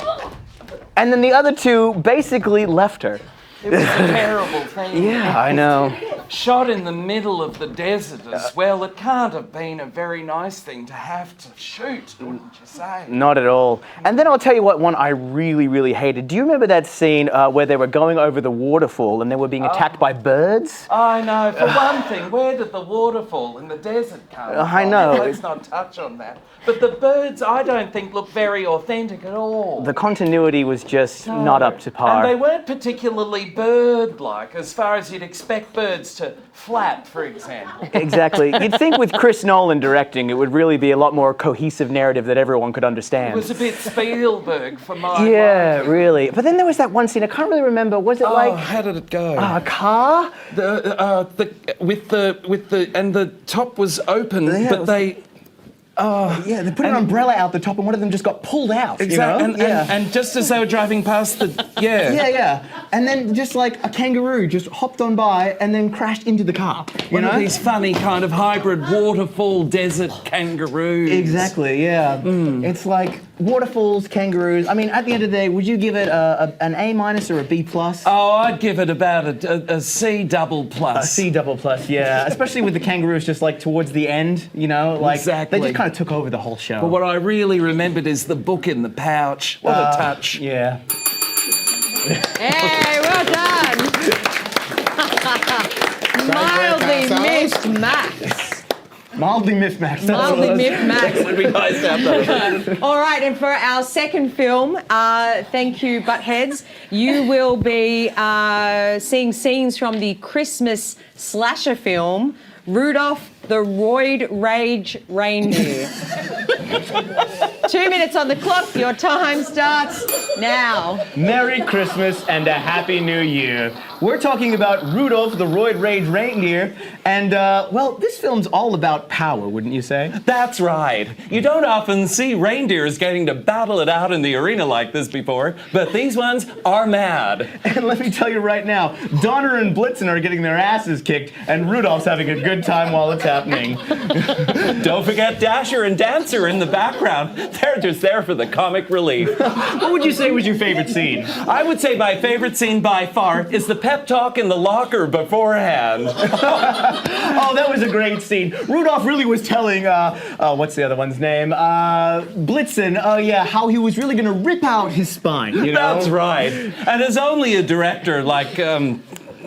Speaker 18: and then the other two basically left her.
Speaker 9: It was a terrible thing.
Speaker 18: Yeah, I know.
Speaker 9: Shot in the middle of the desert as well. It can't have been a very nice thing to have to shoot, wouldn't you say?
Speaker 18: Not at all. And then I'll tell you what one I really, really hated. Do you remember that scene where they were going over the waterfall and they were being attacked by birds?
Speaker 9: I know. For one thing, where did the waterfall in the desert come from?
Speaker 18: I know.
Speaker 9: Let's not touch on that. But the birds, I don't think, look very authentic at all.
Speaker 18: The continuity was just not up to par.
Speaker 9: And they weren't particularly bird-like, as far as you'd expect birds to flap, for example.
Speaker 18: Exactly. You'd think with Chris Nolan directing, it would really be a lot more cohesive narrative that everyone could understand.
Speaker 9: It was a bit Spielberg for my
Speaker 18: liking. Really. But then there was that one scene, I can't really remember, was it like...
Speaker 9: how did it go?
Speaker 18: A car?
Speaker 9: With the top was open, but they...
Speaker 18: yeah, they put an umbrella out the top and one of them just got pulled out.
Speaker 9: Exactly.
Speaker 18: You know?
Speaker 9: And just as they were driving past the...
Speaker 18: Yeah. And then just like a kangaroo just hopped on by and then crashed into the car.
Speaker 9: One of these funny kind of hybrid waterfall desert kangaroos.
Speaker 18: Exactly, yeah. It's like waterfalls, kangaroos. I mean, at the end of the day, would you give it an A- or a B+?
Speaker 9: Oh, I'd give it about a C++.
Speaker 18: A C++, yeah. Especially with the kangaroos just like towards the end, you know? Like,
Speaker 9: exactly.
Speaker 18: They just kind of took over the whole show.
Speaker 9: But what I really remembered is the book in the pouch. What a touch.
Speaker 18: Yeah.
Speaker 5: Hey, well done. Mildly Miffed Max.
Speaker 18: Mildly Miffed Max.
Speaker 5: Mildly Miffed Max.
Speaker 9: It would be nice to have that.
Speaker 5: All right, and for our second film, thank you, Buttheads, you will be seeing scenes from the Christmas slasher film, Rudolph the Roid Rage Reindeer. 2 minutes on the clock. Your time starts now.
Speaker 18: Merry Christmas and a Happy New Year. We're talking about Rudolph the Roid Rage Reindeer, and, well, this film's all about power, wouldn't you say?
Speaker 19: That's right. You don't often see reindeers getting to battle it out in the arena like this before, but these ones are mad.
Speaker 18: And let me tell you right now, Donner and Blitzen are getting their asses kicked, and Rudolph's having a good time while it's happening.
Speaker 19: Don't forget Dasher and Dancer in the background. They're just there for the comic relief.
Speaker 18: What would you say was your favorite scene?
Speaker 19: I would say my favorite scene by far is the pep talk in the locker beforehand.
Speaker 18: Oh, that was a great scene. Rudolph really was telling, what's the other one's name? Blitzen, how he was really gonna rip out his spine, you know?
Speaker 19: That's right. And as only a director like,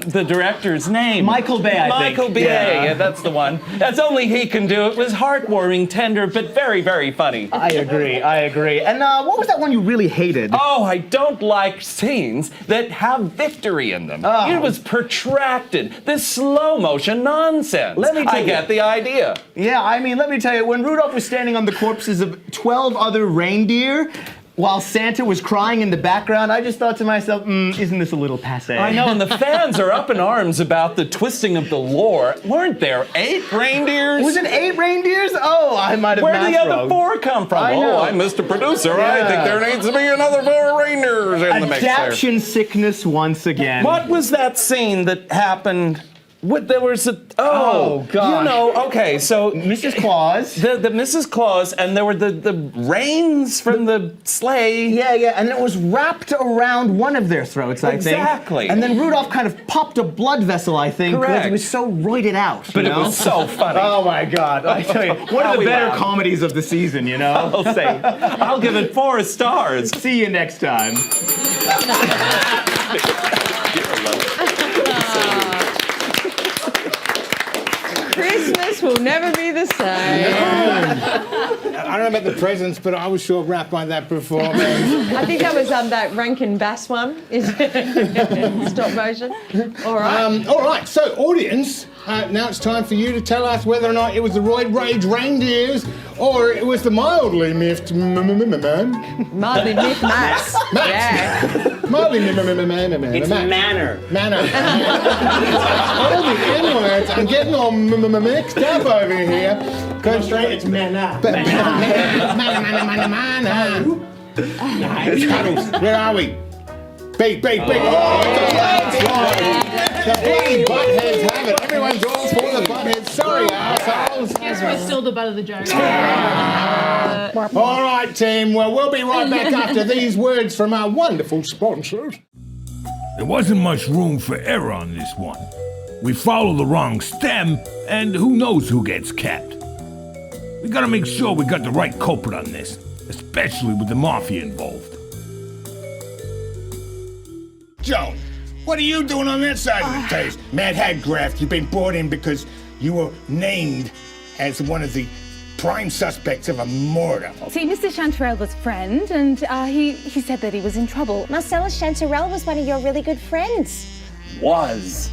Speaker 19: the director's name.
Speaker 18: Michael Bay, I think.
Speaker 19: Michael Bay, yeah, that's the one. That's only he can do. It was heartwarming, tender, but very, very funny.
Speaker 18: I agree. And what was that one you really hated?
Speaker 19: Oh, I don't like scenes that have victory in them.
Speaker 18: Oh.
Speaker 19: It was protracted. This slow motion nonsense.
Speaker 18: Let me tell
Speaker 19: I
Speaker 18: you.
Speaker 19: get the idea.
Speaker 18: Yeah, I mean, let me tell you, when Rudolph was standing on the corpses of 12 other reindeer, while Santa was crying in the background, I just thought to myself, isn't this a little passé?
Speaker 19: I know, and the fans are up in arms about the twisting of the lore. Weren't there 8 reindeers?
Speaker 18: Was it 8 reindeers? Oh, I might have
Speaker 19: Where did the other
Speaker 18: rogue.
Speaker 19: 4 come from?
Speaker 18: I know.
Speaker 19: I'm Mr. Producer.
Speaker 18: Yeah.
Speaker 19: I think there needs to be another 4 reindeers in the mix there.
Speaker 18: Adaption sickness once again.
Speaker 19: What was that scene that happened? There was a
Speaker 18: gosh.
Speaker 19: You know, okay, so
Speaker 18: Mrs. Claus.
Speaker 19: The Mrs. Claus, and there were the reins from the sleigh.
Speaker 18: Yeah, and it was wrapped around one of their throats, I think.
Speaker 19: Exactly.
Speaker 18: And then Rudolph kind of popped a blood vessel, I think, because
Speaker 19: Correct.
Speaker 18: he was so roided out.
Speaker 19: But
Speaker 18: you
Speaker 19: it
Speaker 18: know?
Speaker 19: was so funny.
Speaker 18: Oh my God! I tell you, one of the better comedies of the season. You know,
Speaker 19: I'll say. I'll give it 4 stars.
Speaker 18: See you next time.
Speaker 5: Christmas will never be the same.
Speaker 1: I don't know about the presents, but I was sure wrapped by that performance.
Speaker 5: I think that was that Rankin Bass one. Is it? Stop motion. All right.
Speaker 1: All right. So, audience, now it's time for you to tell us whether or not it was the Roid Rage reindeers or it was the mildly miffed
Speaker 5: Mildly miffed Mass.
Speaker 1: Yeah. Mildly
Speaker 12: It's manner.
Speaker 1: All the N words. I'm getting all mixed up over here.
Speaker 11: Go straight. It's manna.
Speaker 1: Cuddles, where are we? Beat. Oh, it's a landslide. The bloody buttheads have it. Everyone's all for the buttheads. Sorry, assholes.
Speaker 16: Guess we're still the butt of the joke.
Speaker 1: All right, team. Well, we'll be right back after these words from our wonderful sponsors.
Speaker 6: There wasn't much room for error on this one. We follow the wrong stem, and who knows who gets capped. We gotta make sure we got the right culprit on this, especially with the mafia involved.
Speaker 1: Joan, what are you doing on that side of the table? Matt Hadgraft, you've been brought in because you were named as one of the prime suspects of a murder.
Speaker 10: See, Mr. Chanterelle was a friend, and he said that he was in trouble.
Speaker 15: Marcella Chanterelle was one of your really good friends.
Speaker 8: Was.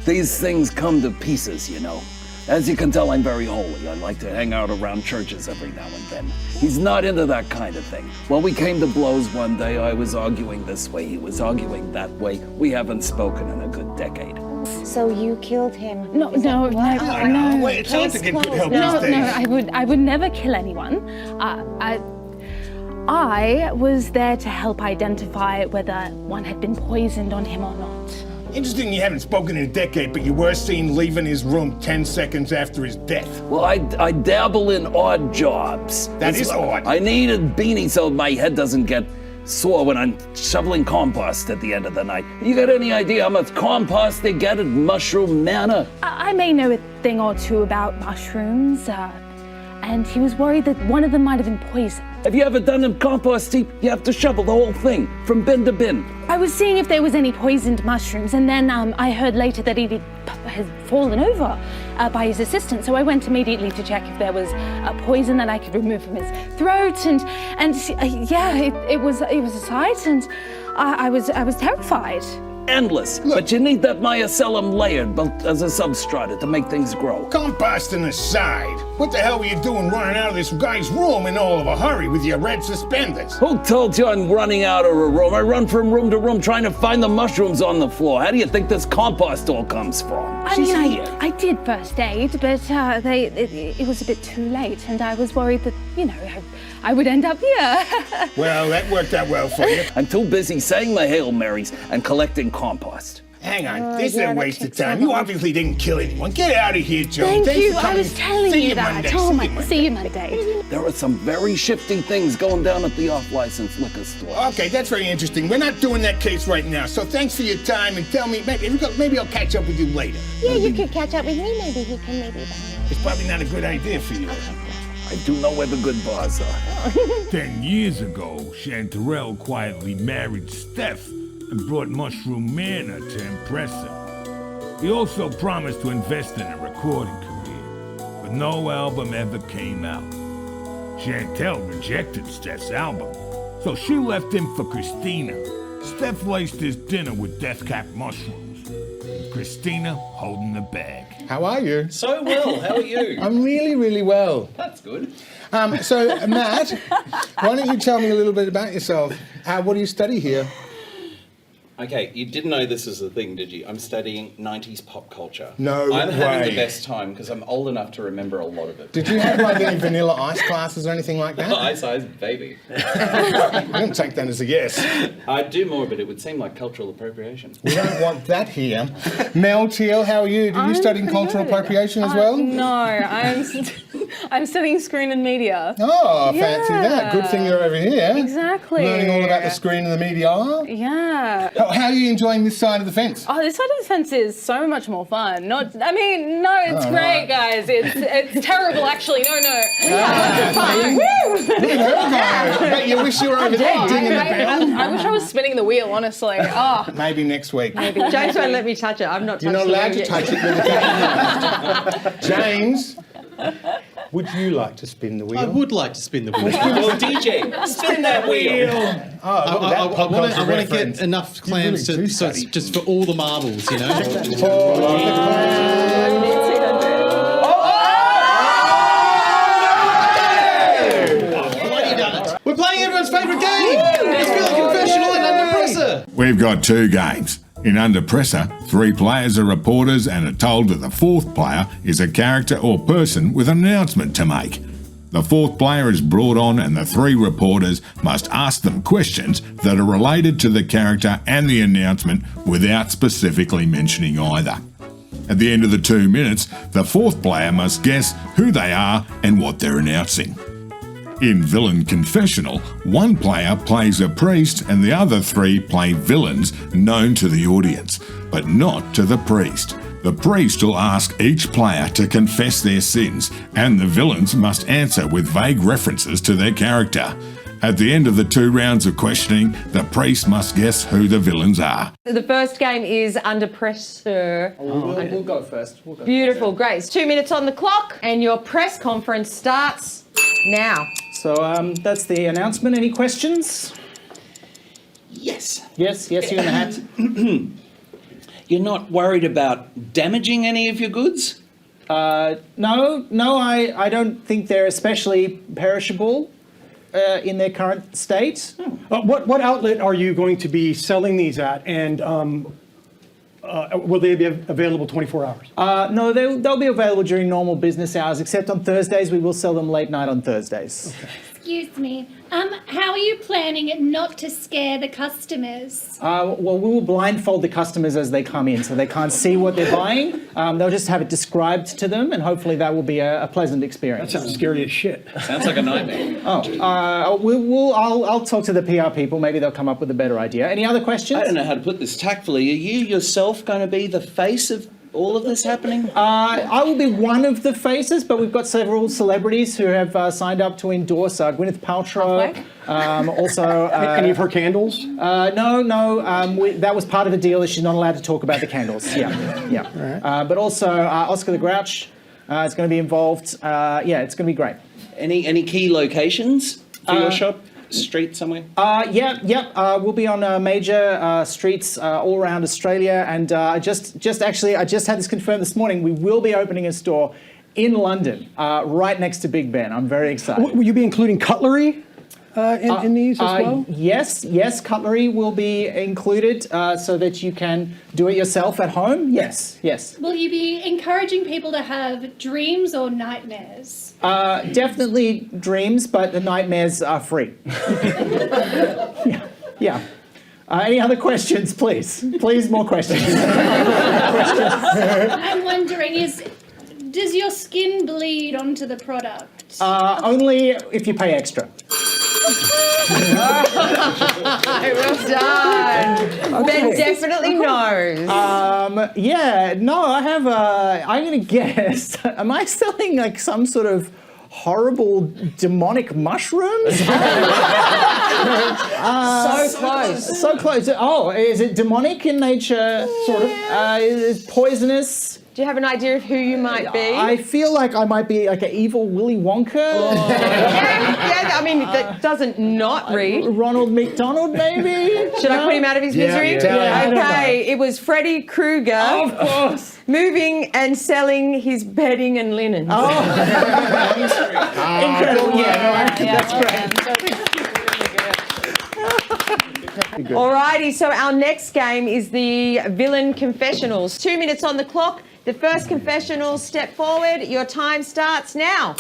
Speaker 8: These things come to pieces, you know. As you can tell, I'm very holy. I like to hang out around churches every now and then. He's not into that kind of thing. When we came to blows one day, I was arguing this way, he was arguing that way. We haven't spoken in a good decade.
Speaker 15: So you killed him?
Speaker 10: No.
Speaker 1: Wait, it's hard to get good help these days.
Speaker 10: No, I would never kill anyone. I was there to help identify whether one had been poisoned on him or not.
Speaker 1: Interesting you haven't spoken in a decade, but you were seen leaving his room 10 seconds after his death.
Speaker 8: Well, I dabble in odd jobs.
Speaker 1: That is odd.
Speaker 8: I need a beanie so my head doesn't get sore when I'm shoveling compost at the end of the night. You got any idea how much compost they get at Mushroom Manor?
Speaker 10: I may know a thing or two about mushrooms, and he was worried that one of them might have been poisoned.
Speaker 8: Have you ever done a compost heap? You have to shovel the whole thing, from bin to bin.
Speaker 10: I was seeing if there was any poisoned mushrooms, and then I heard later that he had fallen over by his assistant, so I went immediately to check if there was a poison that I could remove from his throat, and it was a sight, and I was terrified.
Speaker 8: Endless. Look. But you need that mycelium layered as a substrata to make things grow.
Speaker 1: Composting aside, what the hell were you doing running out of this guy's room in all of a hurry with your red suspenders?
Speaker 8: Who told you I'm running out of a room? I run from room to room trying to find the mushrooms on the floor. How do you think this compost all comes from?
Speaker 10: I did first aid, but it was a bit too late, and I was worried that, I would end up here.
Speaker 1: Well, that worked out well for you.
Speaker 8: I'm too busy saying my Hail Marys and collecting compost.
Speaker 1: Hang on, this is a waste of time. You obviously didn't kill anyone. Get out of here, Joe.
Speaker 10: Thank you, I was telling you that. See you Monday.
Speaker 8: There are some very shifty things going down at the off-license liquor store.
Speaker 1: Okay, that's very interesting. We're not doing that case right now, so thanks for your time, and tell me, maybe I'll catch up with you later.
Speaker 15: Yeah, you could catch up with me. Maybe he can
Speaker 1: It's probably not a good idea for you.
Speaker 8: I do know where the good bars are.
Speaker 6: 10 years ago, Chanterelle quietly married Steph and brought Mushroom Manor to impress her. He also promised to invest in a recording career, but no album ever came out. Chantel rejected Steph's album, so she left him for Christina. Steph laced his dinner with death-capped mushrooms, and Christina holding the bag.
Speaker 1: How are you?
Speaker 19: So well, how are you?
Speaker 1: I'm really, really well.
Speaker 19: That's good.
Speaker 1: So, Matt, why don't you tell me a little bit about yourself? What do you study here?
Speaker 9: Okay, you didn't know this was a thing, did you? I'm studying 90s pop culture.
Speaker 1: No
Speaker 9: I'm having
Speaker 1: way.
Speaker 9: the best time because I'm old enough to remember a lot of it.
Speaker 1: Did you have like any Vanilla Ice classes or anything like that?
Speaker 9: Ice, baby.
Speaker 1: I'm going to take that as a yes.
Speaker 9: I'd do more, but it would seem like cultural appropriation.
Speaker 1: We don't want that here. Mel Teal, how are you? Did you study cultural appropriation as well?
Speaker 10: No, I'm studying screen and media.
Speaker 1: Oh, fancy that. Good thing you're over here.
Speaker 10: Exactly.
Speaker 1: Learning all about the screen and the media.
Speaker 10: Yeah.
Speaker 1: How are you enjoying this side of the fence?
Speaker 10: Oh, this side of the fence is so much more fun. No, it's great, guys. It's terrible, actually. No.
Speaker 1: Look at her go. Bet you wish you were over there dinging the bell.
Speaker 10: I wish I was spinning the wheel, honestly. Oh.
Speaker 1: Maybe next week.
Speaker 5: James won't let me touch it. I'm not touching it.
Speaker 1: You're not allowed to touch it. James, would you like to spin the wheel?
Speaker 7: I would like to spin the wheel.
Speaker 9: Well, DJ, spin that wheel.
Speaker 7: I want to get enough clams just for all the marbles, you know. We're playing everyone's favourite game. It's Feeling Confessional and Under Pressure.
Speaker 6: We've got two games. In Under Pressure, 3 players are reporters and are told that the 4th player is a character or person with an announcement to make. The 4th player is brought on and the 3 reporters must ask them questions that are related to the character and the announcement without specifically mentioning either. At the end of the 2 minutes, the 4th player must guess who they are and what they're announcing. In Villain Confessional, 1 player plays a priest and the other 3 play villains known to the audience, but not to the priest. The priest will ask each player to confess their sins, and the villains must answer with vague references to their character. At the end of the 2 rounds of questioning, the priest must guess who the villains are.
Speaker 5: The first game is Under Pressure.
Speaker 2: We'll go first.
Speaker 5: Beautiful, great. It's 2 minutes on the clock, and your press conference starts now.
Speaker 2: So that's the announcement. Any questions?
Speaker 9: Yes.
Speaker 2: Yes, you in the hat.
Speaker 9: You're not worried about damaging any of your goods?
Speaker 2: No, I don't think they're especially perishable in their current state.
Speaker 11: What outlet are you going to be selling these at, and will they be available 24 hours?
Speaker 2: No, they'll be available during normal business hours, except on Thursdays. We will sell them late night on Thursdays.
Speaker 11: Okay.
Speaker 16: Excuse me. How are you planning it not to scare the customers?
Speaker 2: Well, we will blindfold the customers as they come in, so they can't see what they're buying. They'll just have it described to them, and hopefully that will be a pleasant experience.
Speaker 11: That sounds scary as shit.
Speaker 9: Sounds like a nightmare.
Speaker 2: I'll talk to the PR people. Maybe they'll come up with a better idea. Any other questions?
Speaker 9: I don't know how to put this tactfully. Are you yourself going to be the face of all of this happening?
Speaker 2: I will be one of the faces, but we've got several celebrities who have signed up to endorse Gwyneth Paltrow. Also,
Speaker 11: any of her candles?
Speaker 2: No. That was part of the deal. That she's not allowed to talk about the candles. Yeah. Right. But also Oscar the Grouch is going to be involved. It's going to be great.
Speaker 9: Any key locations for your shop? Street somewhere?
Speaker 2: We'll be on major streets all around Australia, and I just had this confirmed this morning. We will be opening a store in London, right next to Big Ben. I'm very excited.
Speaker 11: Will you be including cutlery in these as well?
Speaker 2: Yes, cutlery will be included so that you can do it yourself at home. Yes.
Speaker 16: Will you be encouraging people to have dreams or nightmares?
Speaker 2: Definitely dreams, but the nightmares are free. Yeah. Any other questions, please? Please, more questions.
Speaker 16: I'm wondering, does your skin bleed onto the product?
Speaker 2: Only if you pay extra.
Speaker 5: Well done. Ben definitely knows.
Speaker 2: I have I'm going to guess. Am I selling like some sort of horrible demonic mushrooms?
Speaker 5: So close.
Speaker 2: Oh, is it demonic in nature? Sort of. Is it poisonous?
Speaker 5: Do you have an idea of who you might be?
Speaker 18: I feel like I might be like an evil Willy Wonka.
Speaker 5: Yeah, I mean, that doesn't not read.
Speaker 18: Ronald McDonald, maybe?
Speaker 5: Should I put him out of his misery?
Speaker 18: Yeah.
Speaker 5: Okay, it was Freddy Krueger.
Speaker 18: Oh, of course.
Speaker 5: Moving and selling his bedding and linens.
Speaker 18: Oh. Incredible. That's great.
Speaker 5: Alrighty, so our next game is the villain confessionals. 2 minutes on the clock. The first confessional, step forward. Your time starts now.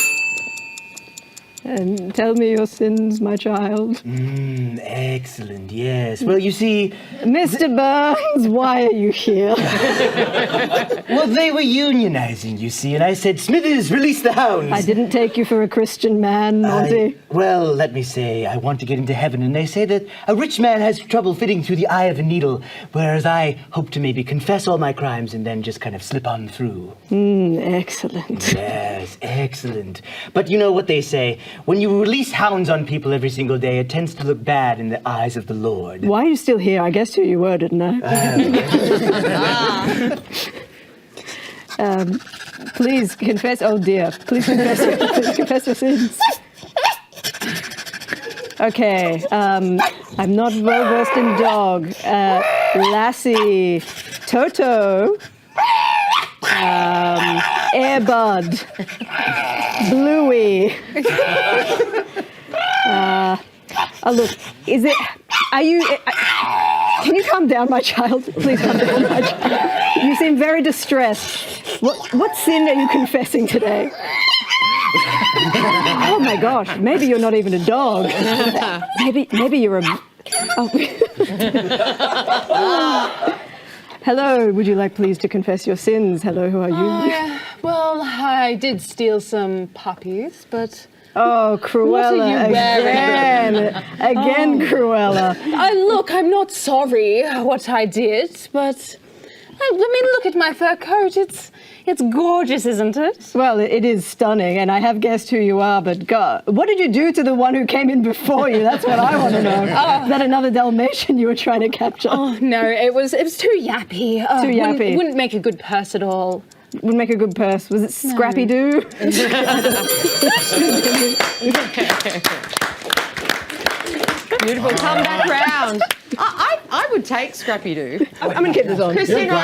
Speaker 13: And tell me your sins, my child.
Speaker 18: Excellent, yes. Well, you see...
Speaker 13: Mr. Burns, why are you here?
Speaker 18: Well, they were unionizing, you see, and I said, Smithers, release the hounds.
Speaker 13: I didn't take you for a Christian man, Monty.
Speaker 18: Well, let me say, I want to get into heaven, and they say that a rich man has trouble fitting through the eye of a needle, whereas I hope to maybe confess all my crimes and then just kind of slip on through.
Speaker 13: Excellent.
Speaker 18: Yes, excellent. But you know what they say, when you release hounds on people every single day, it tends to look bad in the eyes of the Lord.
Speaker 13: Why are you still here? I guessed who you were, didn't I? Please confess. Oh dear. Please confess your sins. Okay. I'm not well versed in dog. Lassie, Toto, Airbud, Bluey. Look, is it? Are you? Can you calm down, my child? Please calm down, my child. You seem very distressed. What sin are you confessing today? Oh my gosh! Maybe you're not even a dog. Maybe you're a. Oh. Hello. Would you like please to confess your sins? Hello. Who are you?
Speaker 10: Well, I did steal some puppies, but.
Speaker 13: Oh, Cruella,
Speaker 10: What are you wearing?
Speaker 13: Again, Cruella.
Speaker 10: Look, I'm not sorry what I did, but I mean, look at my fur coat. It's gorgeous, isn't it?
Speaker 13: Well, it is stunning, and I have guessed who you are, but God, what did you do to the one who came in before you? That's what I want to know. Is that another Dalmatian you were trying to capture?
Speaker 10: Oh, no, it was too yappy.
Speaker 13: Too yappy.
Speaker 10: Wouldn't make a good purse at all.
Speaker 13: Wouldn't make a good purse. Was it Scrappy Doo?
Speaker 5: Beautiful, come back round. I would take Scrappy Doo.
Speaker 13: I'm going to keep this on.
Speaker 5: Christina,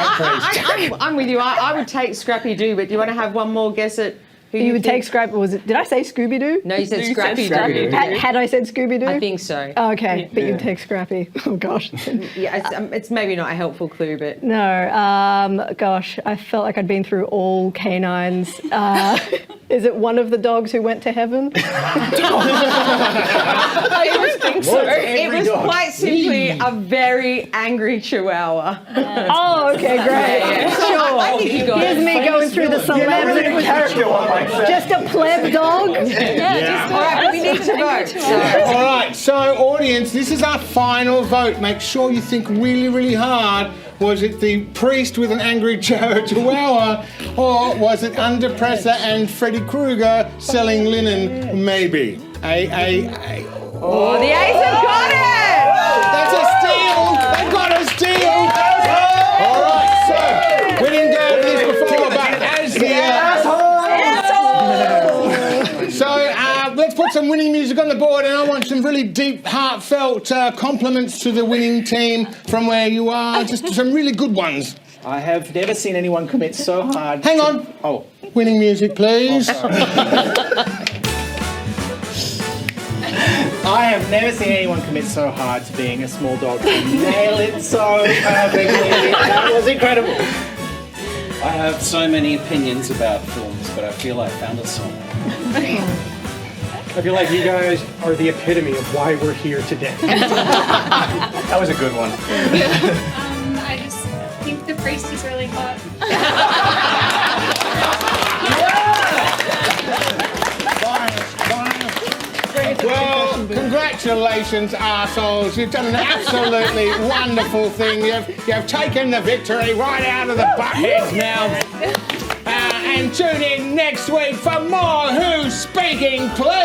Speaker 5: I'm with you. I would take Scrappy Doo, but do you want to have one more guess at who
Speaker 13: you would take Scrappy? Was it? Did I say Scooby Doo?
Speaker 5: No, you said Scrappy Doo.
Speaker 13: Had I said Scooby Doo?
Speaker 5: I think so.
Speaker 13: Oh, okay, but you'd take Scrappy. Oh gosh.
Speaker 5: Yeah, it's maybe not a helpful clue, but
Speaker 13: no. Gosh, I felt like I'd been through all canines. Is it one of the dogs who went to heaven?
Speaker 5: I don't think so. It was quite simply a very angry Chihuahua.
Speaker 13: Oh, okay, great.
Speaker 5: Yeah.
Speaker 13: Sure.
Speaker 5: I think you got
Speaker 13: Here's
Speaker 5: it.
Speaker 13: me going through the celebs. Just a pleb dog?
Speaker 5: Yeah. All right, we need to vote.
Speaker 1: All right, so audience, this is our final vote. Make sure you think really, really hard. Was it the priest with an angry chihuahua, or was it under pressure and Freddy Krueger selling linen? Maybe.
Speaker 5: Oh, the A's have got it!
Speaker 1: That's a steal! They've got a steal! All right, so we didn't go over this before, but as the So let's put some winning music on the board, and I want some really deep, heartfelt compliments to the winning team from where you are. Just some really good ones.
Speaker 2: I have never seen anyone commit so hard.
Speaker 1: Hang on.
Speaker 2: Oh.
Speaker 1: Winning music, please.
Speaker 2: I have never seen anyone commit so hard to being a small dog and nail it so perfectly. That was incredible.
Speaker 9: I have so many opinions about films, but I feel I found a song.
Speaker 11: I feel like you guys are the epitome of why we're here today.
Speaker 18: That was a good one.
Speaker 16: I just think the priest is really hot.
Speaker 1: Well, congratulations, arseholes. You've done an absolutely wonderful thing. You've taken the victory right out of the buttheads' mouths. And tune in next week for more Who's Speaking, Please.